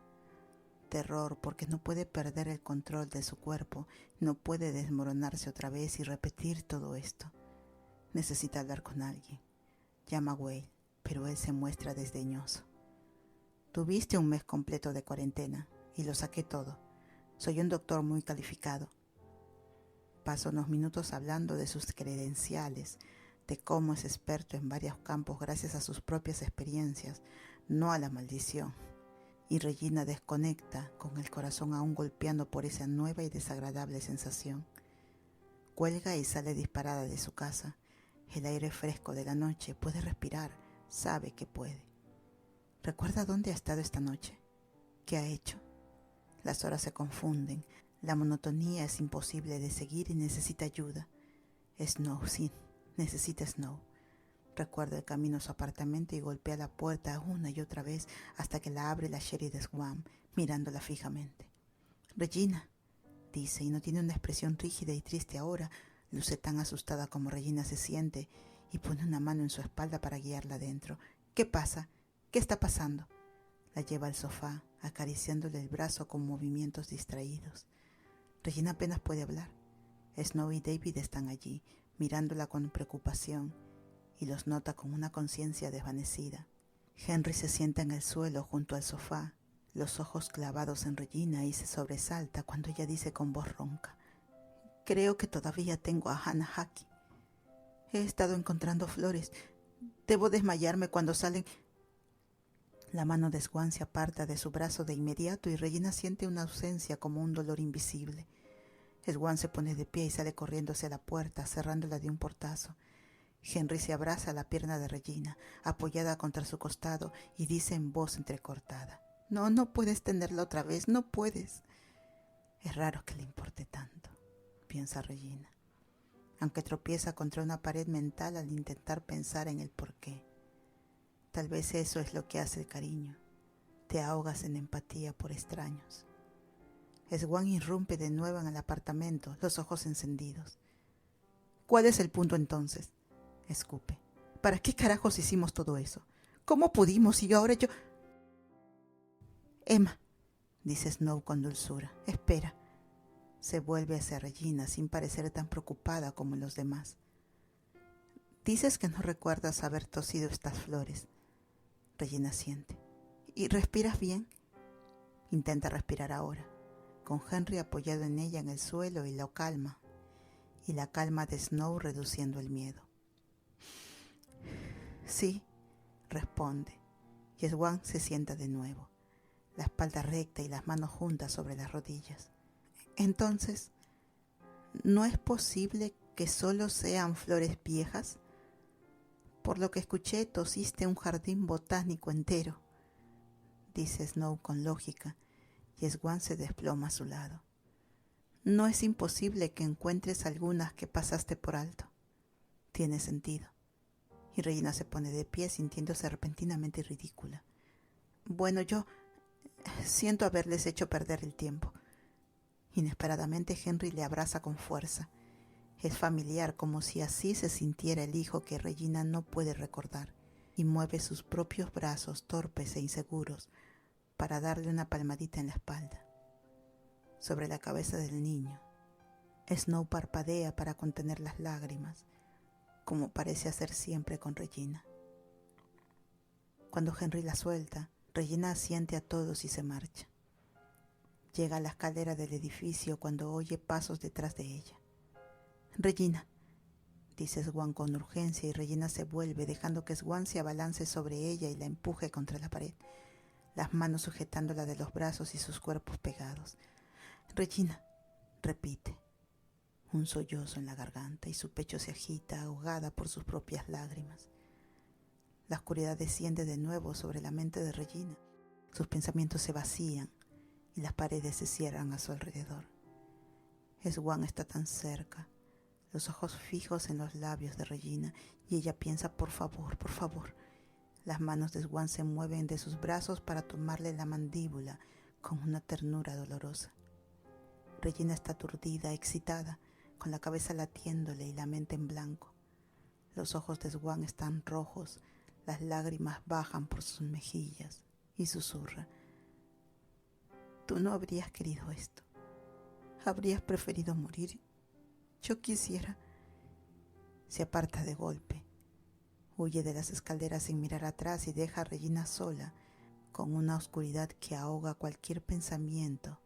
Terror, porque no puede perder el control de su cuerpo, no puede desmoronarse otra vez y repetir todo esto. Necesita hablar con alguien. Llama a Wade, pero él se muestra desdeñoso. Tuviste un mes completo de cuarentena y lo saqué todo. Soy un doctor muy calificado. Pasa unos minutos hablando de sus credenciales, de cómo es experto en varios campos gracias a sus propias experiencias, no a la maldición. Y Regina desconecta, con el corazón aún golpeando por esa nueva y desagradable sensación. Cuelga y sale disparada de su casa. El aire fresco de la noche, puede respirar, sabe que puede. ¿Recuerda dónde ha estado esta noche? ¿Qué ha hecho? Las horas se confunden, la monotonía es imposible de seguir y necesita ayuda. Snow, sí, necesita Snow. Recuerda el camino a su apartamento y golpea la puerta una y otra vez hasta que la abre la sheriff de Swan, mirándola fijamente. Regina, dice, y no tiene una expresión rígida y triste ahora, Luce tan asustada como Regina se siente y pone una mano en su espalda para guiarla adentro. ¿Qué pasa? ¿Qué está pasando? La lleva al sofá, acariciándole el brazo con movimientos distraídos. Regina apenas puede hablar. Snow y David están allí, mirándola con preocupación, y los nota con una conciencia desvanecida. Henry se sienta en el suelo junto al sofá, los ojos clavados en Regina, y se sobresalta cuando ella dice con voz ronca: «Creo que todavía tengo a Hannah aquí. He estado encontrando flores. Debo desmayarme cuando salen». La mano de Swan se aparta de su brazo de inmediato y Regina siente una ausencia como un dolor invisible. Swan se pone de pie y sale corriendo hacia la puerta, cerrándola de un portazo. Henry se abraza a la pierna de Regina, apoyada contra su costado, y dice en voz entrecortada: «No, no puedes tenerla otra vez, no puedes». Es raro que le importe tanto, piensa Regina, aunque tropieza contra una pared mental al intentar pensar en el porqué. Tal vez eso es lo que hace el cariño. Te ahogas en empatía por extraños. Swan irrumpe de nuevo en el apartamento, los ojos encendidos. «¿Cuál es el punto entonces?», escupe. «¿Para qué carajos hicimos todo eso? ¿Cómo pudimos? Y ahora yo...» «Emma», dice Snow con dulzura, «espera». Se vuelve hacia Regina sin parecer tan preocupada como los demás. «Dices que no recuerdas haber tosido estas flores». Regina siente. «¿Y respiras bien?». Intenta respirar ahora, con Henry apoyado en ella en el suelo, y lo calma, y la calma de Snow reduciendo el miedo. «Sí», responde, y Swan se sienta de nuevo, la espalda recta y las manos juntas sobre las rodillas. «Entonces, ¿no es posible que solo sean flores viejas? Por lo que escuché, tosiste un jardín botánico entero», dice Snow con lógica, y Swan se desploma a su lado. «No es imposible que encuentres algunas que pasaste por alto. Tiene sentido». Y Regina se pone de pie, sintiéndose repentinamente ridícula. «Bueno, yo siento haberles hecho perder el tiempo». Inesperadamente Henry le abraza con fuerza. Es familiar, como si así se sintiera el hijo que Regina no puede recordar, y mueve sus propios brazos torpes e inseguros para darle una palmadita en la espalda, sobre la cabeza del niño. Snow parpadea para contener las lágrimas, como parece hacer siempre con Regina. Cuando Henry la suelta, Regina asiente a todos y se marcha. Llega a la escalera del edificio cuando oye pasos detrás de ella. «Regina», dice Swan con urgencia, y Regina se vuelve, dejando que Swan se abalance sobre ella y la empuje contra la pared, las manos sujetándola de los brazos y sus cuerpos pegados. «Regina», repite, un sollozo en la garganta, y su pecho se agita, ahogada por sus propias lágrimas. La oscuridad desciende de nuevo sobre la mente de Regina. Sus pensamientos se vacían y las paredes se cierran a su alrededor. Swan está tan cerca, los ojos fijos en los labios de Regina, y ella piensa: «Por favor, por favor». Las manos de Swan se mueven de sus brazos para tomarle la mandíbula con una ternura dolorosa. Regina está aturdida, excitada, con la cabeza latiéndole y la mente en blanco. Los ojos de Swan están rojos, las lágrimas bajan por sus mejillas, y susurra: «Tú no habrías querido esto. Habrías preferido morir. Yo quisiera». Se aparta de golpe, huye de las escaleras sin mirar atrás y deja a Regina sola, con una oscuridad que ahoga cualquier pensamiento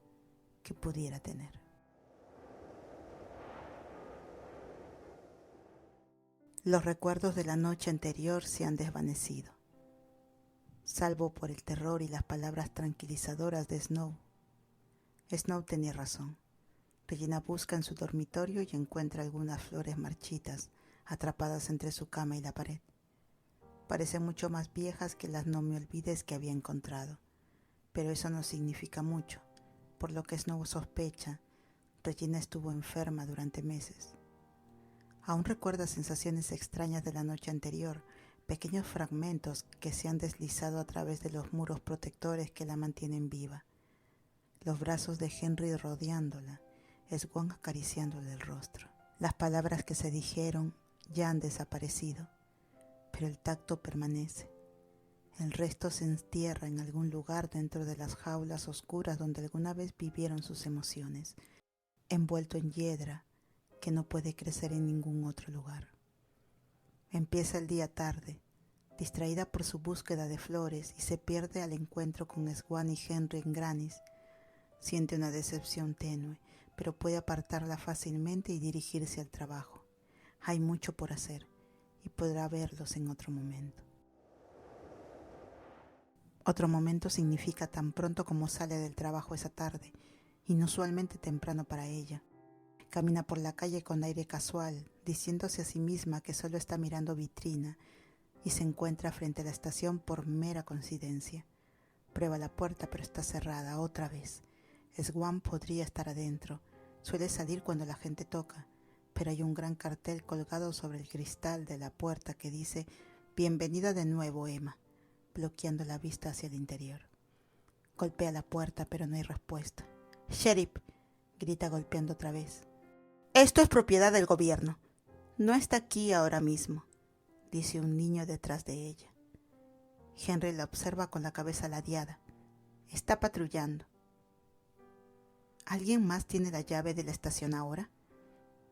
que pudiera tener. Los recuerdos de la noche anterior se han desvanecido, salvo por el terror y las palabras tranquilizadoras de Snow. Snow tenía razón. Regina busca en su dormitorio y encuentra algunas flores marchitas atrapadas entre su cama y la pared. Parecen mucho más viejas que las no me olvides que había encontrado, pero eso no significa mucho. Por lo que Snow sospecha, Regina estuvo enferma durante meses. Aún recuerda sensaciones extrañas de la noche anterior, pequeños fragmentos que se han deslizado a través de los muros protectores que la mantienen viva. Los brazos de Henry rodeándola, Swan acariciándole el rostro. Las palabras que se dijeron ya han desaparecido, pero el tacto permanece. El resto se entierra en algún lugar dentro de las jaulas oscuras donde alguna vez vivieron sus emociones, envuelto en hiedra que no puede crecer en ningún otro lugar. Empieza el día tarde, distraída por su búsqueda de flores, y se pierde al encuentro con Swan y Henry en Grannis. Siente una decepción tenue, pero puede apartarla fácilmente y dirigirse al trabajo. Hay mucho por hacer y podrá verlos en otro momento. Otro momento significa tan pronto como sale del trabajo esa tarde, inusualmente temprano para ella. Camina por la calle con aire casual, diciéndose a sí misma que solo está mirando vitrina, y se encuentra frente a la estación por mera coincidencia. Prueba la puerta, pero está cerrada otra vez. Swan podría estar adentro. Suele salir cuando la gente toca, pero hay un gran cartel colgado sobre el cristal de la puerta que dice «Bienvenida de nuevo, Emma», bloqueando la vista hacia el interior. Golpea la puerta, pero no hay respuesta. «Sheriff», grita golpeando otra vez. «Esto es propiedad del gobierno. No está aquí ahora mismo», dice un niño detrás de ella. Henry la observa con la cabeza ladeada. Está patrullando. ¿Alguien más tiene la llave de la estación ahora?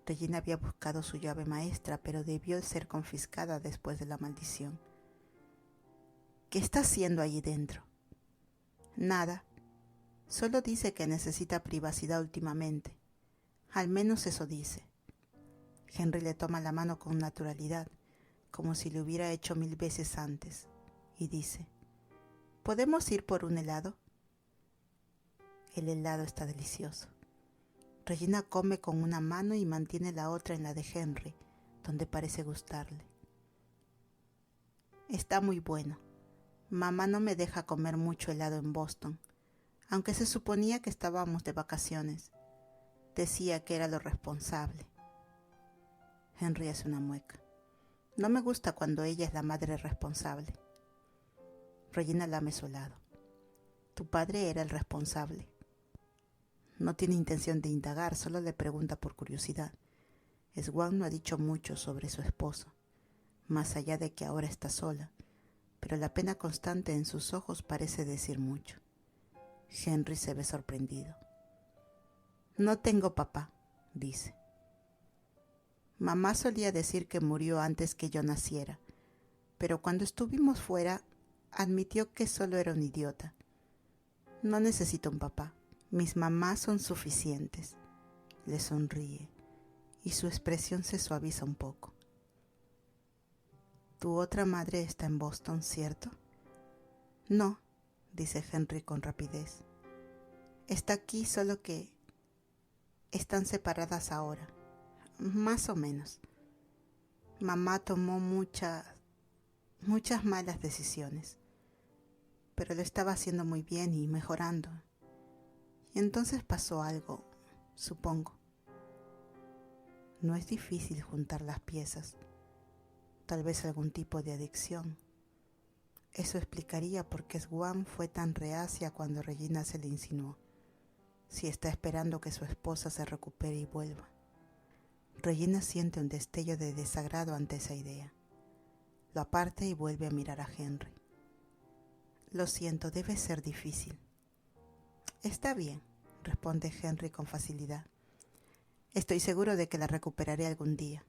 Regina había buscado su llave maestra, pero debió ser confiscada después de la maldición. ¿Qué está haciendo allí dentro? Nada. Solo dice que necesita privacidad últimamente. Al menos eso dice. Henry le toma la mano con naturalidad, como si lo hubiera hecho 1000 veces antes, y dice, ¿podemos ir por un helado? El helado está delicioso. Regina come con una mano y mantiene la otra en la de Henry, donde parece gustarle. Está muy bueno. Mamá no me deja comer mucho helado en Boston, aunque se suponía que estábamos de vacaciones. Decía que era lo responsable. Henry hace una mueca. No me gusta cuando ella es la madre responsable. Regina lame su helado. Tu padre era el responsable. No tiene intención de indagar, solo le pregunta por curiosidad. Swan no ha dicho mucho sobre su esposo, más allá de que ahora está sola, pero la pena constante en sus ojos parece decir mucho. Henry se ve sorprendido. No tengo papá, dice. Mamá solía decir que murió antes que yo naciera, pero cuando estuvimos fuera, admitió que solo era un idiota. No necesito un papá. Mis mamás son suficientes. Le sonríe y su expresión se suaviza un poco. Tu otra madre está en Boston, ¿cierto? No, dice Henry con rapidez. Está aquí, solo que están separadas ahora, más o menos. Mamá tomó muchas malas decisiones, pero lo estaba haciendo muy bien y mejorando. Y entonces pasó algo, supongo. No es difícil juntar las piezas. Tal vez algún tipo de adicción. Eso explicaría por qué Swan fue tan reacia cuando Regina se le insinuó. Si está esperando que su esposa se recupere y vuelva. Regina siente un destello de desagrado ante esa idea. Lo aparta y vuelve a mirar a Henry. Lo siento, debe ser difícil. Está bien, responde Henry con facilidad. Estoy seguro de que la recuperaré algún día.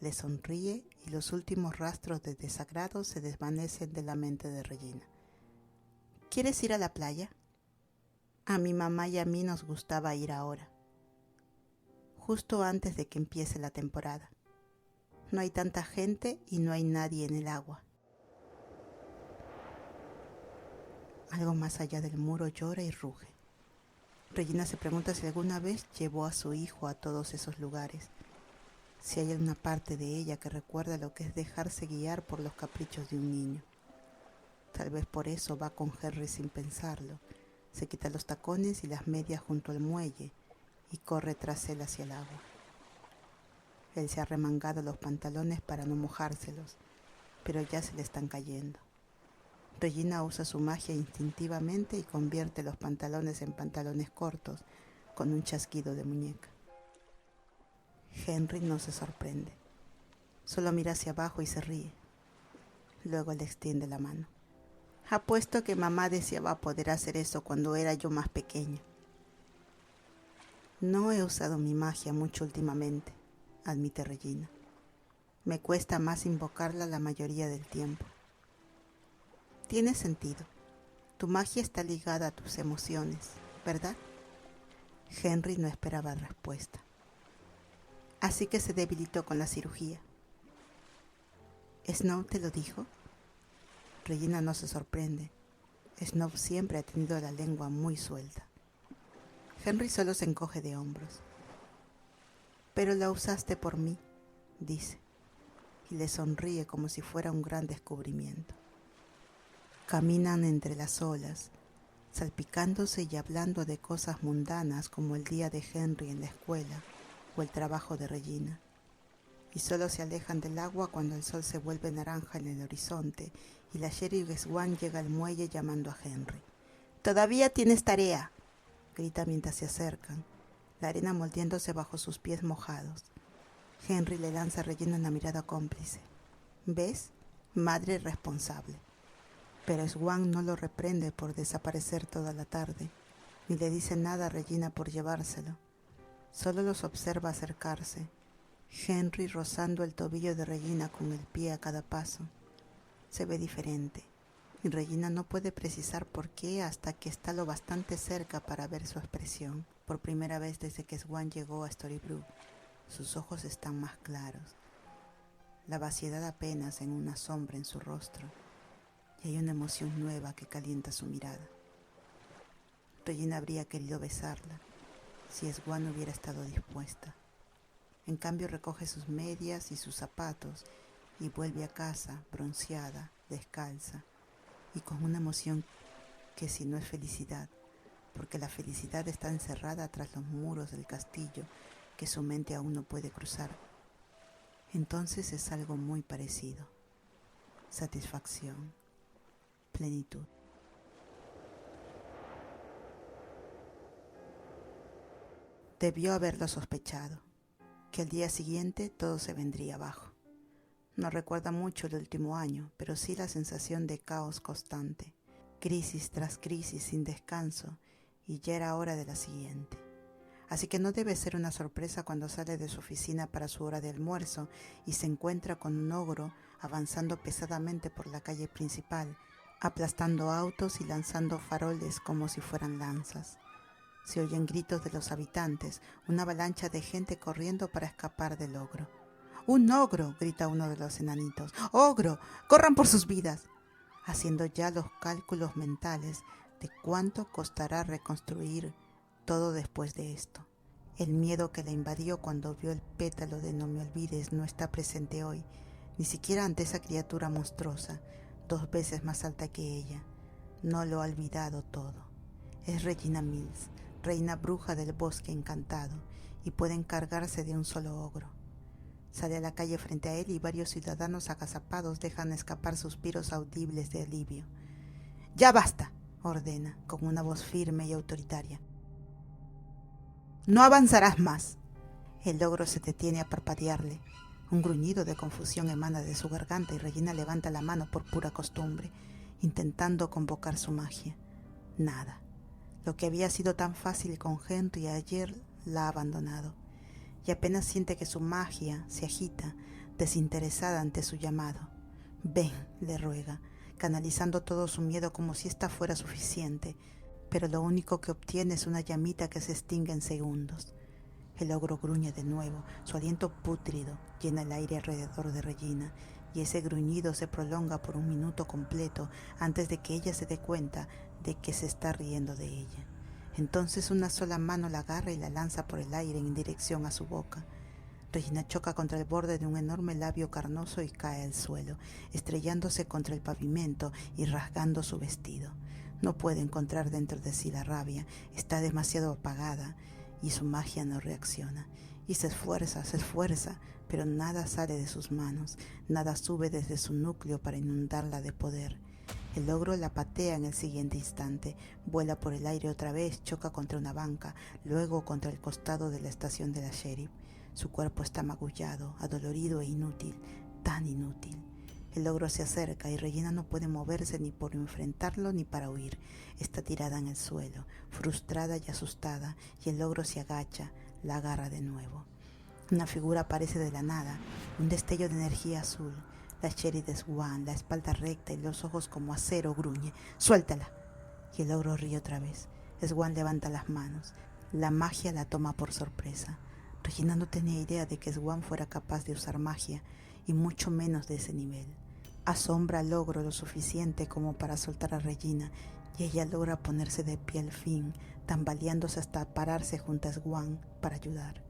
Le sonríe y los últimos rastros de desagrado se desvanecen de la mente de Regina. ¿Quieres ir a la playa? A mi mamá y a mí nos gustaba ir ahora, justo antes de que empiece la temporada. No hay tanta gente y no hay nadie en el agua. Algo más allá del muro llora y ruge. Regina se pregunta si alguna vez llevó a su hijo a todos esos lugares, si hay alguna parte de ella que recuerda lo que es dejarse guiar por los caprichos de un niño. Tal vez por eso va con Henry sin pensarlo, se quita los tacones y las medias junto al muelle y corre tras él hacia el agua. Él se ha remangado los pantalones para no mojárselos, pero ya se le están cayendo. Regina usa su magia instintivamente y convierte los pantalones en pantalones cortos con un chasquido de muñeca. Henry no se sorprende. Solo mira hacia abajo y se ríe. Luego le extiende la mano. Apuesto que mamá deseaba poder hacer eso cuando era yo más pequeña. No he usado mi magia mucho últimamente, admite Regina. Me cuesta más invocarla la mayoría del tiempo. Tiene sentido. Tu magia está ligada a tus emociones, ¿verdad? Henry no esperaba respuesta. Así que se debilitó con la cirugía. ¿Snow te lo dijo? Regina no se sorprende. Snow siempre ha tenido la lengua muy suelta. Henry solo se encoge de hombros. Pero la usaste por mí, dice, y le sonríe como si fuera un gran descubrimiento. Caminan entre las olas, salpicándose y hablando de cosas mundanas como el día de Henry en la escuela o el trabajo de Regina. Y solo se alejan del agua cuando el sol se vuelve naranja en el horizonte y la sheriff Swan llega al muelle llamando a Henry. «¡Todavía tienes tarea!», grita mientras se acercan, la arena moldeándose bajo sus pies mojados. Henry le lanza a Regina una mirada cómplice. «¿Ves? Madre responsable». Pero Swan no lo reprende por desaparecer toda la tarde, ni le dice nada a Regina por llevárselo. Solo los observa acercarse, Henry rozando el tobillo de Regina con el pie a cada paso. Se ve diferente, y Regina no puede precisar por qué hasta que está lo bastante cerca para ver su expresión. Por primera vez desde que Swan llegó a Storybrooke, sus ojos están más claros, la vaciedad apenas en una sombra en su rostro, y hay una emoción nueva que calienta su mirada. Regina habría querido besarla, si Swan hubiera estado dispuesta. En cambio recoge sus medias y sus zapatos y vuelve a casa bronceada, descalza, y con una emoción que si no es felicidad, porque la felicidad está encerrada tras los muros del castillo que su mente aún no puede cruzar, entonces es algo muy parecido. Satisfacción, plenitud. Debió haberlo sospechado, que al día siguiente todo se vendría abajo. No recuerda mucho el último año, pero sí la sensación de caos constante, crisis tras crisis sin descanso, y ya era hora de la siguiente. Así que no debe ser una sorpresa cuando sale de su oficina para su hora de almuerzo y se encuentra con un ogro avanzando pesadamente por la calle principal, aplastando autos y lanzando faroles como si fueran lanzas. Se oyen gritos de los habitantes, una avalancha de gente corriendo para escapar del ogro. ¡Un ogro!, grita uno de los enanitos. ¡Ogro! ¡Corran por sus vidas!, haciendo ya los cálculos mentales de cuánto costará reconstruir todo después de esto. El miedo que la invadió cuando vio el pétalo de No me olvides no está presente hoy, ni siquiera ante esa criatura monstruosa, 2 veces más alta que ella. No lo ha olvidado todo. Es Regina Mills, reina bruja del bosque encantado, y puede encargarse de un solo ogro. Sale a la calle frente a él y varios ciudadanos agazapados dejan escapar suspiros audibles de alivio. «¡Ya basta!», ordena, con una voz firme y autoritaria. «No avanzarás más». El ogro se detiene a parpadearle. Un gruñido de confusión emana de su garganta y Regina levanta la mano por pura costumbre, intentando convocar su magia. Nada. Lo que había sido tan fácil con Henry ayer la ha abandonado, y apenas siente que su magia se agita, desinteresada ante su llamado. «Ven», le ruega, canalizando todo su miedo como si ésta fuera suficiente, pero lo único que obtiene es una llamita que se extingue en segundos. El ogro gruñe de nuevo, su aliento pútrido llena el aire alrededor de Regina, y ese gruñido se prolonga por 1 minuto completo antes de que ella se dé cuenta de que se está riendo de ella. Entonces una sola mano la agarra y la lanza por el aire en dirección a su boca. Regina choca contra el borde de un enorme labio carnoso y cae al suelo, estrellándose contra el pavimento y rasgando su vestido. No puede encontrar dentro de sí la rabia, está demasiado apagada y su magia no reacciona. Y se esfuerza, pero nada sale de sus manos, nada sube desde su núcleo para inundarla de poder. El ogro la patea en el siguiente instante, vuela por el aire otra vez, choca contra una banca, luego contra el costado de la estación de la sheriff. Su cuerpo está magullado, adolorido e inútil, tan inútil. El ogro se acerca y Regina no puede moverse ni por enfrentarlo ni para huir. Está tirada en el suelo, frustrada y asustada, y el ogro se agacha, la agarra de nuevo. Una figura aparece de la nada, un destello de energía azul. La Sherry de Swan, la espalda recta y los ojos como acero, gruñe: ¡Suéltala! Y el ogro ríe otra vez. Swan levanta las manos. La magia la toma por sorpresa. Regina no tenía idea de que Swan fuera capaz de usar magia, y mucho menos de ese nivel. Asombra al ogro lo suficiente como para soltar a Regina, y ella logra ponerse de pie al fin, tambaleándose hasta pararse junto a Swan para ayudar.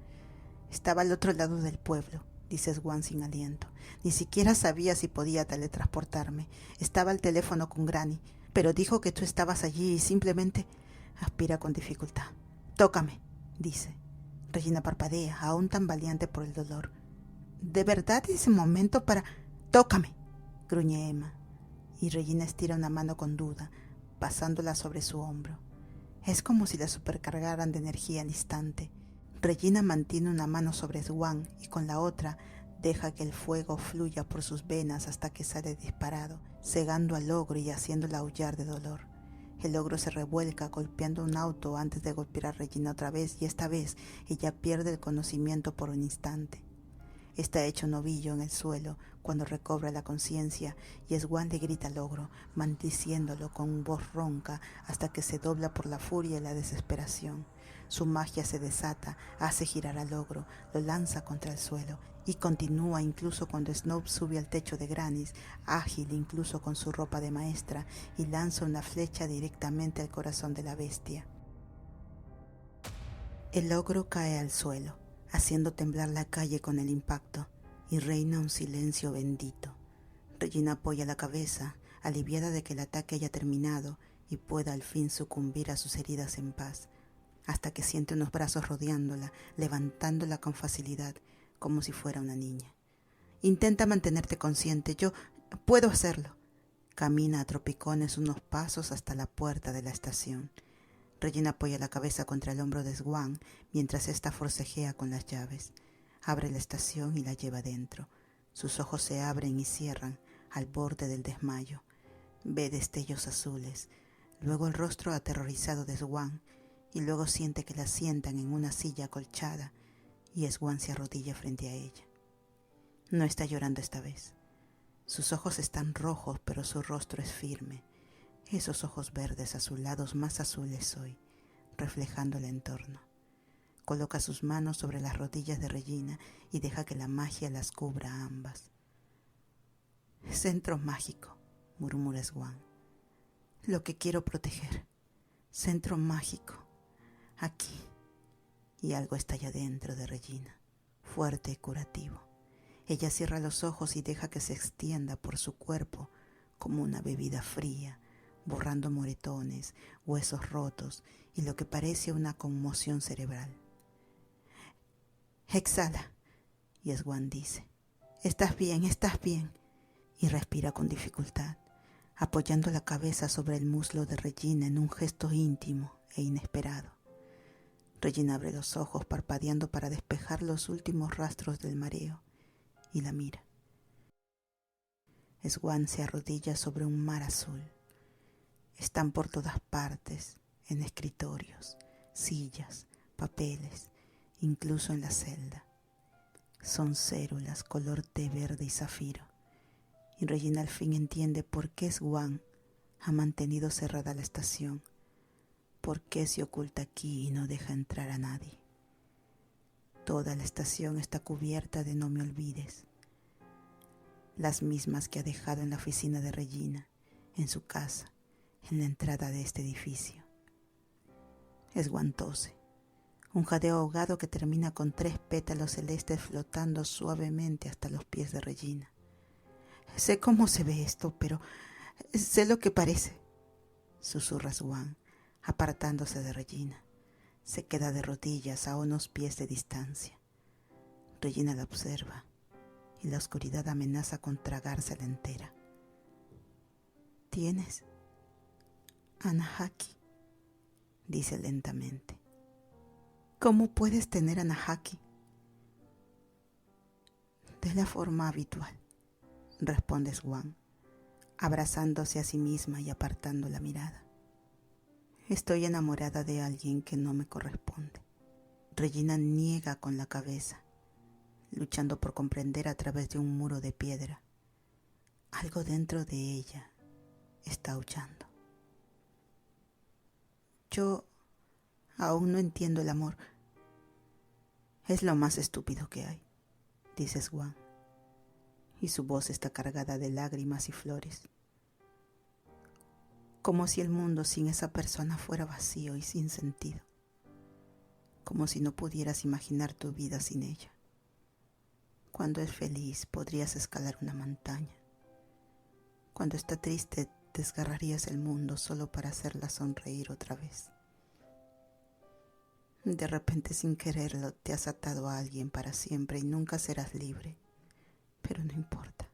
Estaba al otro lado del pueblo, dice Swan sin aliento. Ni siquiera sabía si podía teletransportarme. Estaba al teléfono con Granny, pero dijo que tú estabas allí y simplemente aspira con dificultad. Tócame, dice. Regina parpadea, aún tambaleante por el dolor. ¿De verdad es el momento para...? Tócame, gruñe Emma. Y Regina estira una mano con duda, pasándola sobre su hombro. Es como si la supercargaran de energía al instante. Regina mantiene una mano sobre Swan y con la otra deja que el fuego fluya por sus venas hasta que sale disparado, cegando al ogro y haciéndola aullar de dolor. El ogro se revuelca golpeando un auto antes de golpear a Regina otra vez, y esta vez ella pierde el conocimiento por un instante. Está hecho un ovillo en el suelo cuando recobra la conciencia, y Swan le grita al ogro, maldiciéndolo con voz ronca hasta que se dobla por la furia y la desesperación. Su magia se desata, hace girar al ogro, lo lanza contra el suelo y continúa incluso cuando Snow sube al techo de Granny, ágil incluso con su ropa de maestra, y lanza una flecha directamente al corazón de la bestia. El ogro cae al suelo, haciendo temblar la calle con el impacto, y reina un silencio bendito. Regina apoya la cabeza, aliviada de que el ataque haya terminado y pueda al fin sucumbir a sus heridas en paz, hasta que siente unos brazos rodeándola, levantándola con facilidad, como si fuera una niña. Intenta mantenerte consciente, yo puedo hacerlo. Camina a tropicones unos pasos hasta la puerta de la estación. Regina apoya la cabeza contra el hombro de Swan mientras ésta forcejea con las llaves. Abre la estación y la lleva dentro. Sus ojos se abren y cierran al borde del desmayo. Ve destellos azules, luego el rostro aterrorizado de Swan, y luego siente que la sientan en una silla acolchada y Swan se arrodilla frente a ella. No está llorando esta vez. Sus ojos están rojos, pero su rostro es firme. Esos ojos verdes azulados más azules hoy, reflejando el entorno. Coloca sus manos sobre las rodillas de Regina y deja que la magia las cubra a ambas. Centro mágico, murmura Swan. Lo que quiero proteger. Centro mágico. Aquí. Y algo estalla dentro de Regina, fuerte y curativo. Ella cierra los ojos y deja que se extienda por su cuerpo como una bebida fría, borrando moretones, huesos rotos y lo que parece una conmoción cerebral. Exhala, y Swan dice: estás bien, y respira con dificultad, apoyando la cabeza sobre el muslo de Regina en un gesto íntimo e inesperado. Regina abre los ojos parpadeando para despejar los últimos rastros del mareo y la mira. Swan se arrodilla sobre un mar azul. Están por todas partes, en escritorios, sillas, papeles, incluso en la celda. Son células color té verde y zafiro, y Regina al fin entiende por qué Swan ha mantenido cerrada la estación, por qué se oculta aquí y no deja entrar a nadie. Toda la estación está cubierta de no me olvides, las mismas que ha dejado en la oficina de Regina, en su casa, en la entrada de este edificio. Swan tose, un jadeo ahogado que termina con 3 pétalos celestes flotando suavemente hasta los pies de Regina. Sé cómo se ve esto, pero sé lo que parece, susurra Swan, apartándose de Regina. Se queda de rodillas a unos pies de distancia. Regina la observa y la oscuridad amenaza con tragársela entera. ¿Tienes Anahaki?, dice lentamente. ¿Cómo puedes tener Anahaki? De la forma habitual, responde Swan, abrazándose a sí misma y apartando la mirada. Estoy enamorada de alguien que no me corresponde. Regina niega con la cabeza, luchando por comprender a través de un muro de piedra. Algo dentro de ella está aullando. Yo aún no entiendo el amor. Es lo más estúpido que hay, dice Swan, y su voz está cargada de lágrimas y flores. Como si el mundo sin esa persona fuera vacío y sin sentido. Como si no pudieras imaginar tu vida sin ella. Cuando es feliz podrías escalar una montaña. Cuando está triste desgarrarías el mundo solo para hacerla sonreír otra vez. De repente, sin quererlo, te has atado a alguien para siempre y nunca serás libre. Pero no importa,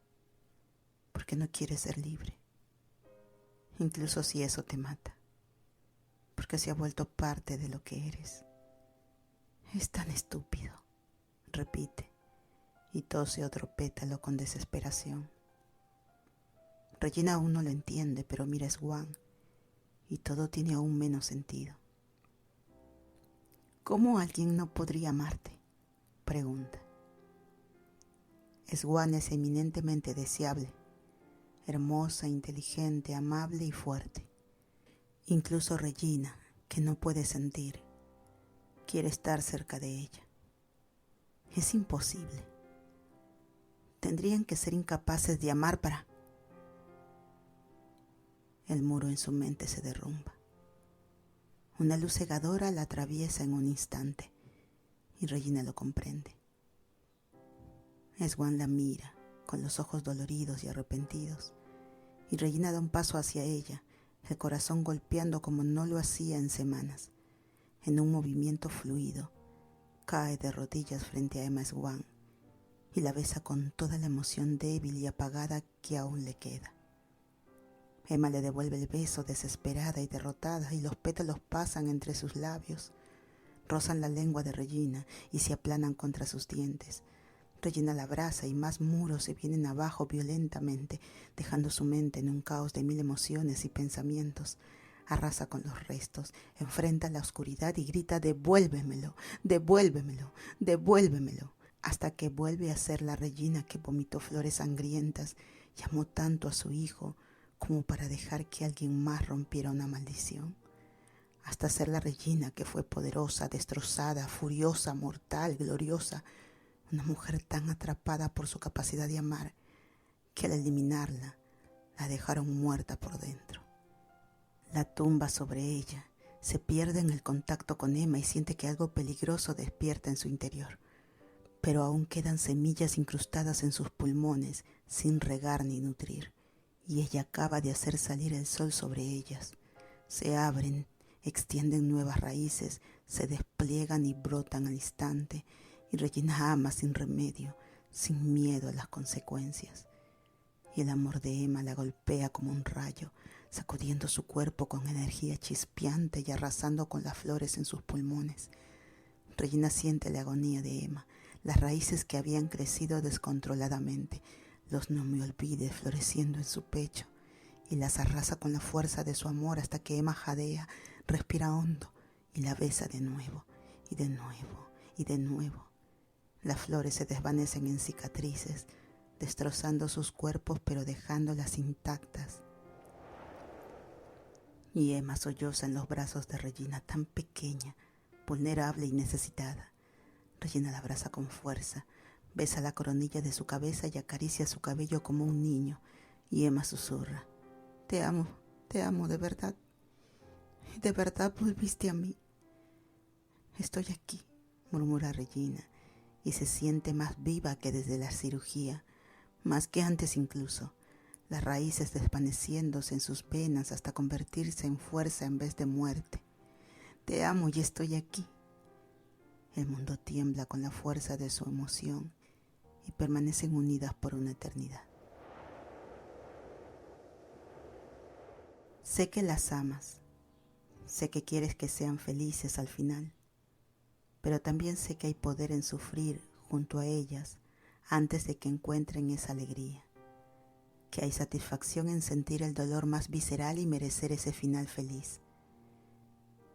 porque no quieres ser libre. Incluso si eso te mata, porque se ha vuelto parte de lo que eres. Es tan estúpido, repite, y tose otro pétalo con desesperación. Regina aún no lo entiende, pero mira a Swan, y todo tiene aún menos sentido. ¿Cómo alguien no podría amarte?, pregunta. Swan es eminentemente deseable, hermosa, inteligente, amable y fuerte. Incluso Regina, que no puede sentir, quiere estar cerca de ella. Es imposible. Tendrían que ser incapaces de amar para... El muro en su mente se derrumba. Una luz cegadora la atraviesa en un instante y Regina lo comprende. Swan la mira con los ojos doloridos y arrepentidos y Regina da un paso hacia ella, el corazón golpeando como no lo hacía en semanas. En un movimiento fluido, cae de rodillas frente a Emma Swan y la besa con toda la emoción débil y apagada que aún le queda. Emma le devuelve el beso desesperada y derrotada y los pétalos pasan entre sus labios, rozan la lengua de Regina y se aplanan contra sus dientes. Regina la abraza y más muros se vienen abajo violentamente, dejando su mente en un caos de 1000 emociones y pensamientos. Arrasa con los restos, enfrenta la oscuridad y grita: «Devuélvemelo, devuélvemelo, devuélvemelo», hasta que vuelve a ser la Regina que vomitó flores sangrientas y amó tanto a su hijo como para dejar que alguien más rompiera una maldición. Hasta ser la Regina que fue poderosa, destrozada, furiosa, mortal, gloriosa, una mujer tan atrapada por su capacidad de amar que al eliminarla la dejaron muerta por dentro. La tumba sobre ella, se pierde en el contacto con Emma y siente que algo peligroso despierta en su interior. Pero aún quedan semillas incrustadas en sus pulmones sin regar ni nutrir, y ella acaba de hacer salir el sol sobre ellas. Se abren, extienden nuevas raíces, se despliegan y brotan al instante, y Regina ama sin remedio, sin miedo a las consecuencias. Y el amor de Emma la golpea como un rayo, sacudiendo su cuerpo con energía chispeante y arrasando con las flores en sus pulmones. Regina siente la agonía de Emma, las raíces que habían crecido descontroladamente, los no me olvides floreciendo en su pecho, y las arrasa con la fuerza de su amor hasta que Emma jadea, respira hondo y la besa de nuevo, y de nuevo, y de nuevo. Las flores se desvanecen en cicatrices, destrozando sus cuerpos pero dejándolas intactas. Y Emma solloza en los brazos de Regina, tan pequeña, vulnerable y necesitada. Regina la abraza con fuerza, besa la coronilla de su cabeza y acaricia su cabello como un niño, y Emma susurra: te amo de verdad volviste a mí». «Estoy aquí», murmura Regina, y se siente más viva que desde la cirugía, más que antes incluso, las raíces desvaneciéndose en sus venas hasta convertirse en fuerza en vez de muerte. «Te amo y estoy aquí». El mundo tiembla con la fuerza de su emoción y permanecen unidas por una eternidad. Sé que las amas, sé que quieres que sean felices al final, pero también sé que hay poder en sufrir junto a ellas antes de que encuentren esa alegría, que hay satisfacción en sentir el dolor más visceral y merecer ese final feliz.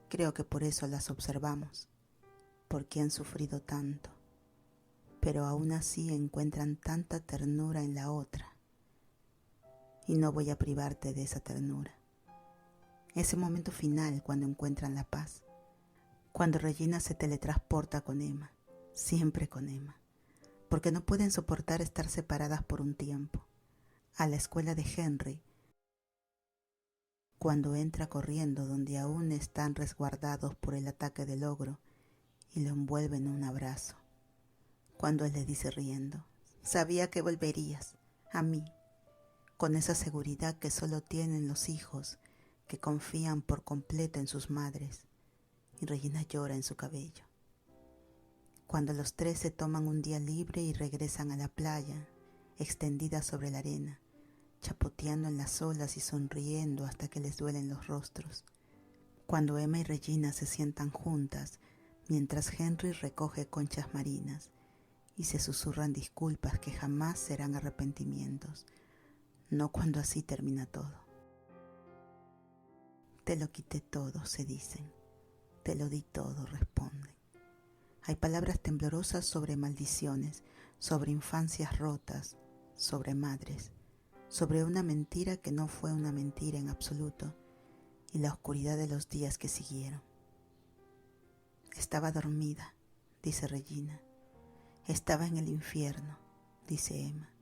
Creo que por eso las observamos, porque han sufrido tanto, pero aún así encuentran tanta ternura en la otra. Y no voy a privarte de esa ternura. Ese momento final cuando encuentran la paz, cuando Regina se teletransporta con Emma, siempre con Emma, porque no pueden soportar estar separadas por un tiempo, a la escuela de Henry, cuando entra corriendo donde aún están resguardados por el ataque del ogro y lo envuelve en un abrazo, cuando él le dice riendo, sabía que volverías, a mí, con esa seguridad que solo tienen los hijos que confían por completo en sus madres, y Regina llora en su cabello. Cuando los tres se toman un día libre y regresan a la playa, extendida sobre la arena, chapoteando en las olas y sonriendo hasta que les duelen los rostros. Cuando Emma y Regina se sientan juntas, mientras Henry recoge conchas marinas y se susurran disculpas que jamás serán arrepentimientos, no cuando así termina todo. Te lo quité todo, se dicen. Te lo di todo, responden. Hay palabras temblorosas sobre maldiciones, sobre infancias rotas, sobre madres, sobre una mentira que no fue una mentira en absoluto y la oscuridad de los días que siguieron. Estaba dormida, dice Regina. Estaba en el infierno, dice Emma.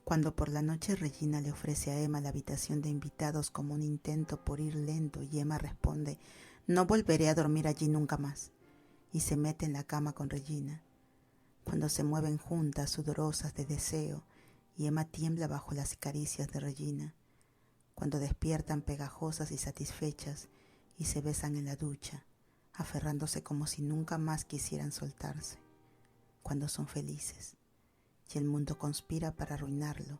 Cuando por la noche Regina le ofrece a Emma la habitación de invitados como un intento por ir lento y Emma responde, no volveré a dormir allí nunca más, y se mete en la cama con Regina. Cuando se mueven juntas, sudorosas de deseo, y Emma tiembla bajo las caricias de Regina, cuando despiertan pegajosas y satisfechas y se besan en la ducha, aferrándose como si nunca más quisieran soltarse, cuando son felices. Y el mundo conspira para arruinarlo,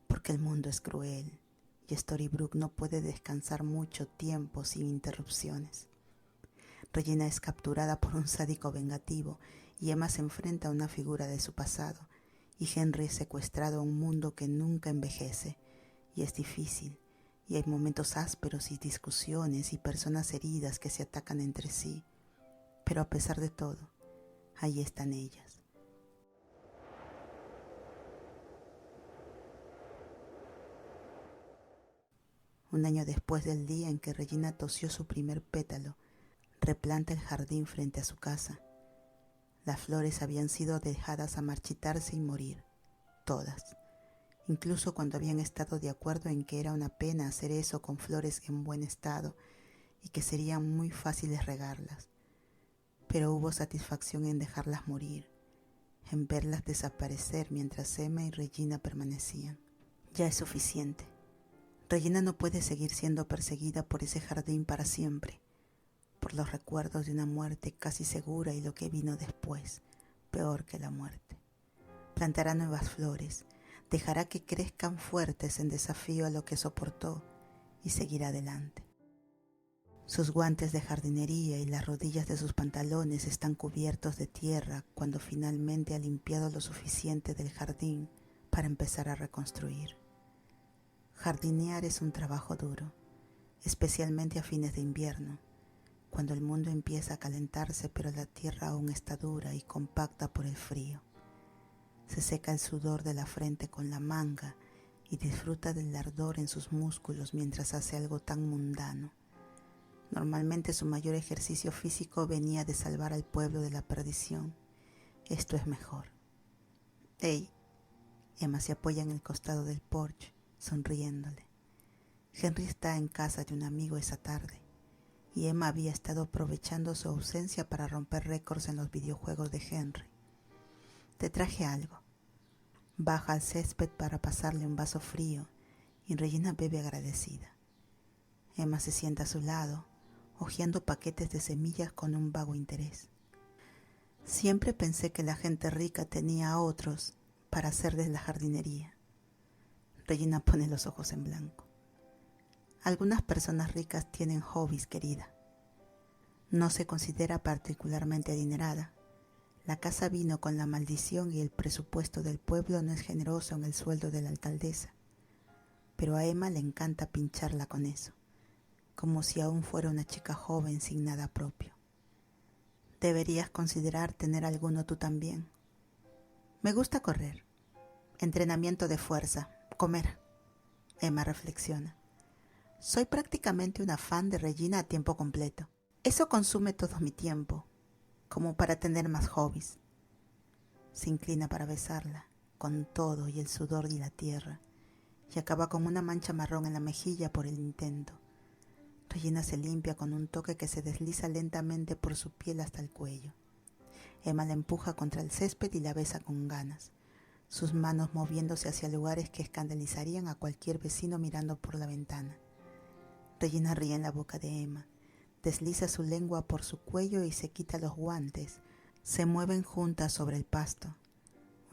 porque el mundo es cruel, y Storybrooke no puede descansar mucho tiempo sin interrupciones. Regina es capturada por un sádico vengativo, y Emma se enfrenta a una figura de su pasado, y Henry es secuestrado a un mundo que nunca envejece, y es difícil, y hay momentos ásperos y discusiones y personas heridas que se atacan entre sí, pero a pesar de todo, ahí están ellas. Un año después del día en que Regina tosió su primer pétalo, replanta el jardín frente a su casa. Las flores habían sido dejadas a marchitarse y morir, todas, incluso cuando habían estado de acuerdo en que era una pena hacer eso con flores en buen estado y que serían muy fáciles regarlas. Pero hubo satisfacción en dejarlas morir, en verlas desaparecer mientras Emma y Regina permanecían. Ya es suficiente. Regina no puede seguir siendo perseguida por ese jardín para siempre, por los recuerdos de una muerte casi segura y lo que vino después, peor que la muerte. Plantará nuevas flores, dejará que crezcan fuertes en desafío a lo que soportó y seguirá adelante. Sus guantes de jardinería y las rodillas de sus pantalones están cubiertos de tierra cuando finalmente ha limpiado lo suficiente del jardín para empezar a reconstruir. Jardinear es un trabajo duro, especialmente a fines de invierno, cuando el mundo empieza a calentarse pero la tierra aún está dura y compacta por el frío. Se seca el sudor de la frente con la manga y disfruta del ardor en sus músculos mientras hace algo tan mundano. Normalmente su mayor ejercicio físico venía de salvar al pueblo de la perdición. Esto es mejor. ¡Ey! Emma se apoya en el costado del porche, sonriéndole. Henry está en casa de un amigo esa tarde, y Emma había estado aprovechando su ausencia para romper récords en los videojuegos de Henry. Te traje algo. Baja al césped para pasarle un vaso frío, y Regina bebe agradecida. Emma se sienta a su lado, hojeando paquetes de semillas con un vago interés. Siempre pensé que la gente rica tenía a otros para hacerles la jardinería. Regina pone los ojos en blanco. Algunas personas ricas tienen hobbies, querida. No se considera particularmente adinerada. La casa vino con la maldición y el presupuesto del pueblo no es generoso en el sueldo de la alcaldesa, pero a Emma le encanta pincharla con eso, como si aún fuera una chica joven sin nada propio. Deberías considerar tener alguno tú también. Me gusta correr, entrenamiento de fuerza, comer. Emma reflexiona. Soy prácticamente una fan de Regina a tiempo completo. Eso consume todo mi tiempo, como para tener más hobbies. Se inclina para besarla, con todo y el sudor y la tierra, y acaba con una mancha marrón en la mejilla por el intento. Regina se limpia con un toque que se desliza lentamente por su piel hasta el cuello. Emma la empuja contra el césped y la besa con ganas, sus manos moviéndose hacia lugares que escandalizarían a cualquier vecino mirando por la ventana. Regina ríe en la boca de Emma, desliza su lengua por su cuello y se quita los guantes. Se mueven juntas sobre el pasto,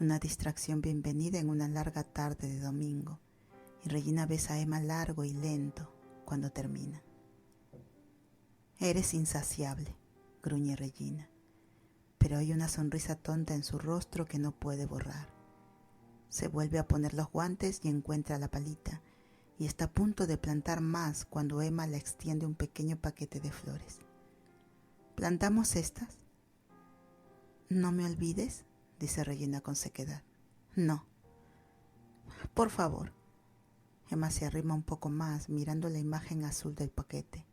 una distracción bienvenida en una larga tarde de domingo, y Regina besa a Emma largo y lento cuando termina. Eres insaciable, gruñe Regina, pero hay una sonrisa tonta en su rostro que no puede borrar. Se vuelve a poner los guantes y encuentra la palita, y está a punto de plantar más cuando Emma le extiende un pequeño paquete de flores. ¿Plantamos estas? No me olvides, dice Regina con sequedad. No. Por favor. Emma se arrima un poco más, mirando la imagen azul del paquete.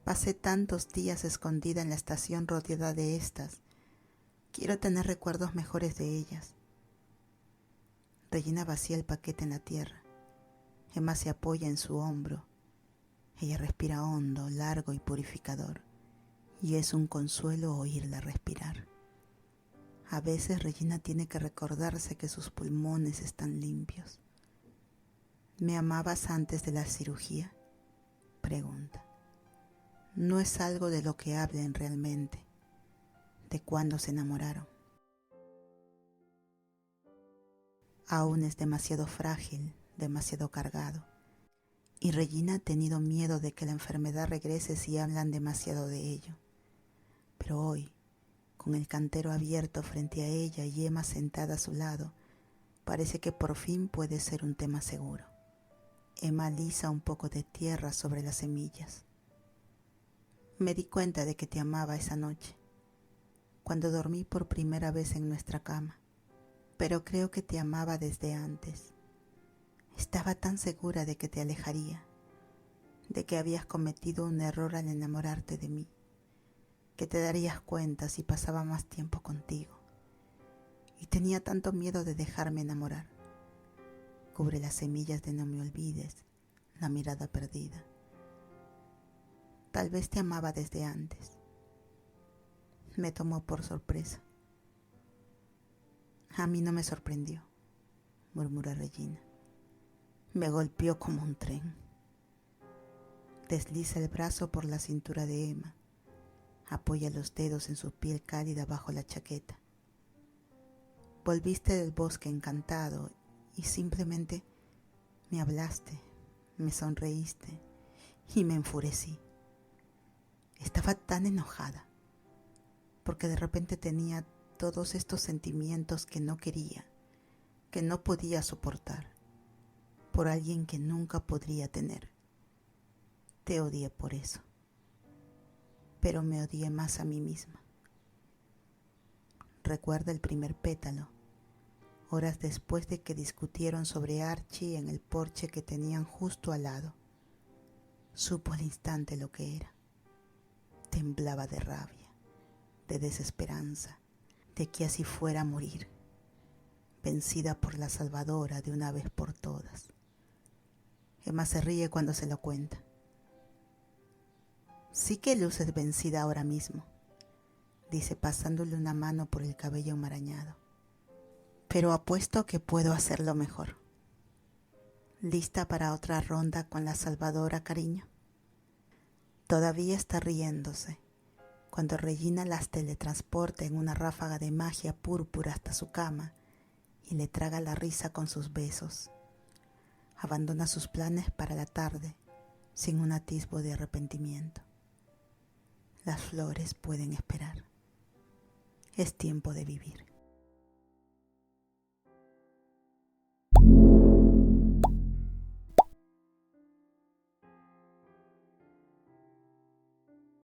Pasé tantos días escondida en la estación rodeada de estas. Quiero tener recuerdos mejores de ellas. Regina vacía el paquete en la tierra. Emma se apoya en su hombro. Ella respira hondo, largo y purificador, y es un consuelo oírla respirar. A veces Regina tiene que recordarse que sus pulmones están limpios. ¿Me amabas antes de la cirugía?, pregunta. No es algo de lo que hablen realmente, de cuándo se enamoraron. Aún es demasiado frágil, demasiado cargado, y Regina ha tenido miedo de que la enfermedad regrese si hablan demasiado de ello. Pero hoy, con el cantero abierto frente a ella y Emma sentada a su lado, parece que por fin puede ser un tema seguro. Emma alisa un poco de tierra sobre las semillas. Me di cuenta de que te amaba esa noche, cuando dormí por primera vez en nuestra cama, pero creo que te amaba desde antes. Estaba tan segura de que te alejaría, de que habías cometido un error al enamorarte de mí, que te darías cuenta si pasaba más tiempo contigo. Y tenía tanto miedo de dejarme enamorar. Cubre las semillas de no me olvides, la mirada perdida. Tal vez te amaba desde antes. Me tomó por sorpresa. A mí no me sorprendió, murmura Regina. Me golpeó como un tren. Desliza el brazo por la cintura de Emma. Apoya los dedos en su piel cálida bajo la chaqueta. Volviste del bosque encantado y simplemente me hablaste, me sonreíste y me enfurecí. Estaba tan enojada porque de repente tenía todos estos sentimientos que no quería, que no podía soportar, por alguien que nunca podría tener. Te odié por eso, pero me odié más a mí misma. Recuerda el primer pétalo, horas después de que discutieron sobre Archie en el porche que tenían justo al lado. Supo al instante lo que era. Temblaba de rabia, de desesperanza, de que así fuera a morir, vencida por la salvadora de una vez por todas. Emma se ríe cuando se lo cuenta. Sí que luces vencida ahora mismo, dice pasándole una mano por el cabello enmarañado. Pero apuesto que puedo hacerlo mejor. ¿Lista para otra ronda con la salvadora, cariño? Todavía está riéndose cuando Regina las teletransporta en una ráfaga de magia púrpura hasta su cama y le traga la risa con sus besos. Abandona sus planes para la tarde sin un atisbo de arrepentimiento. Las flores pueden esperar. es tiempo de vivir.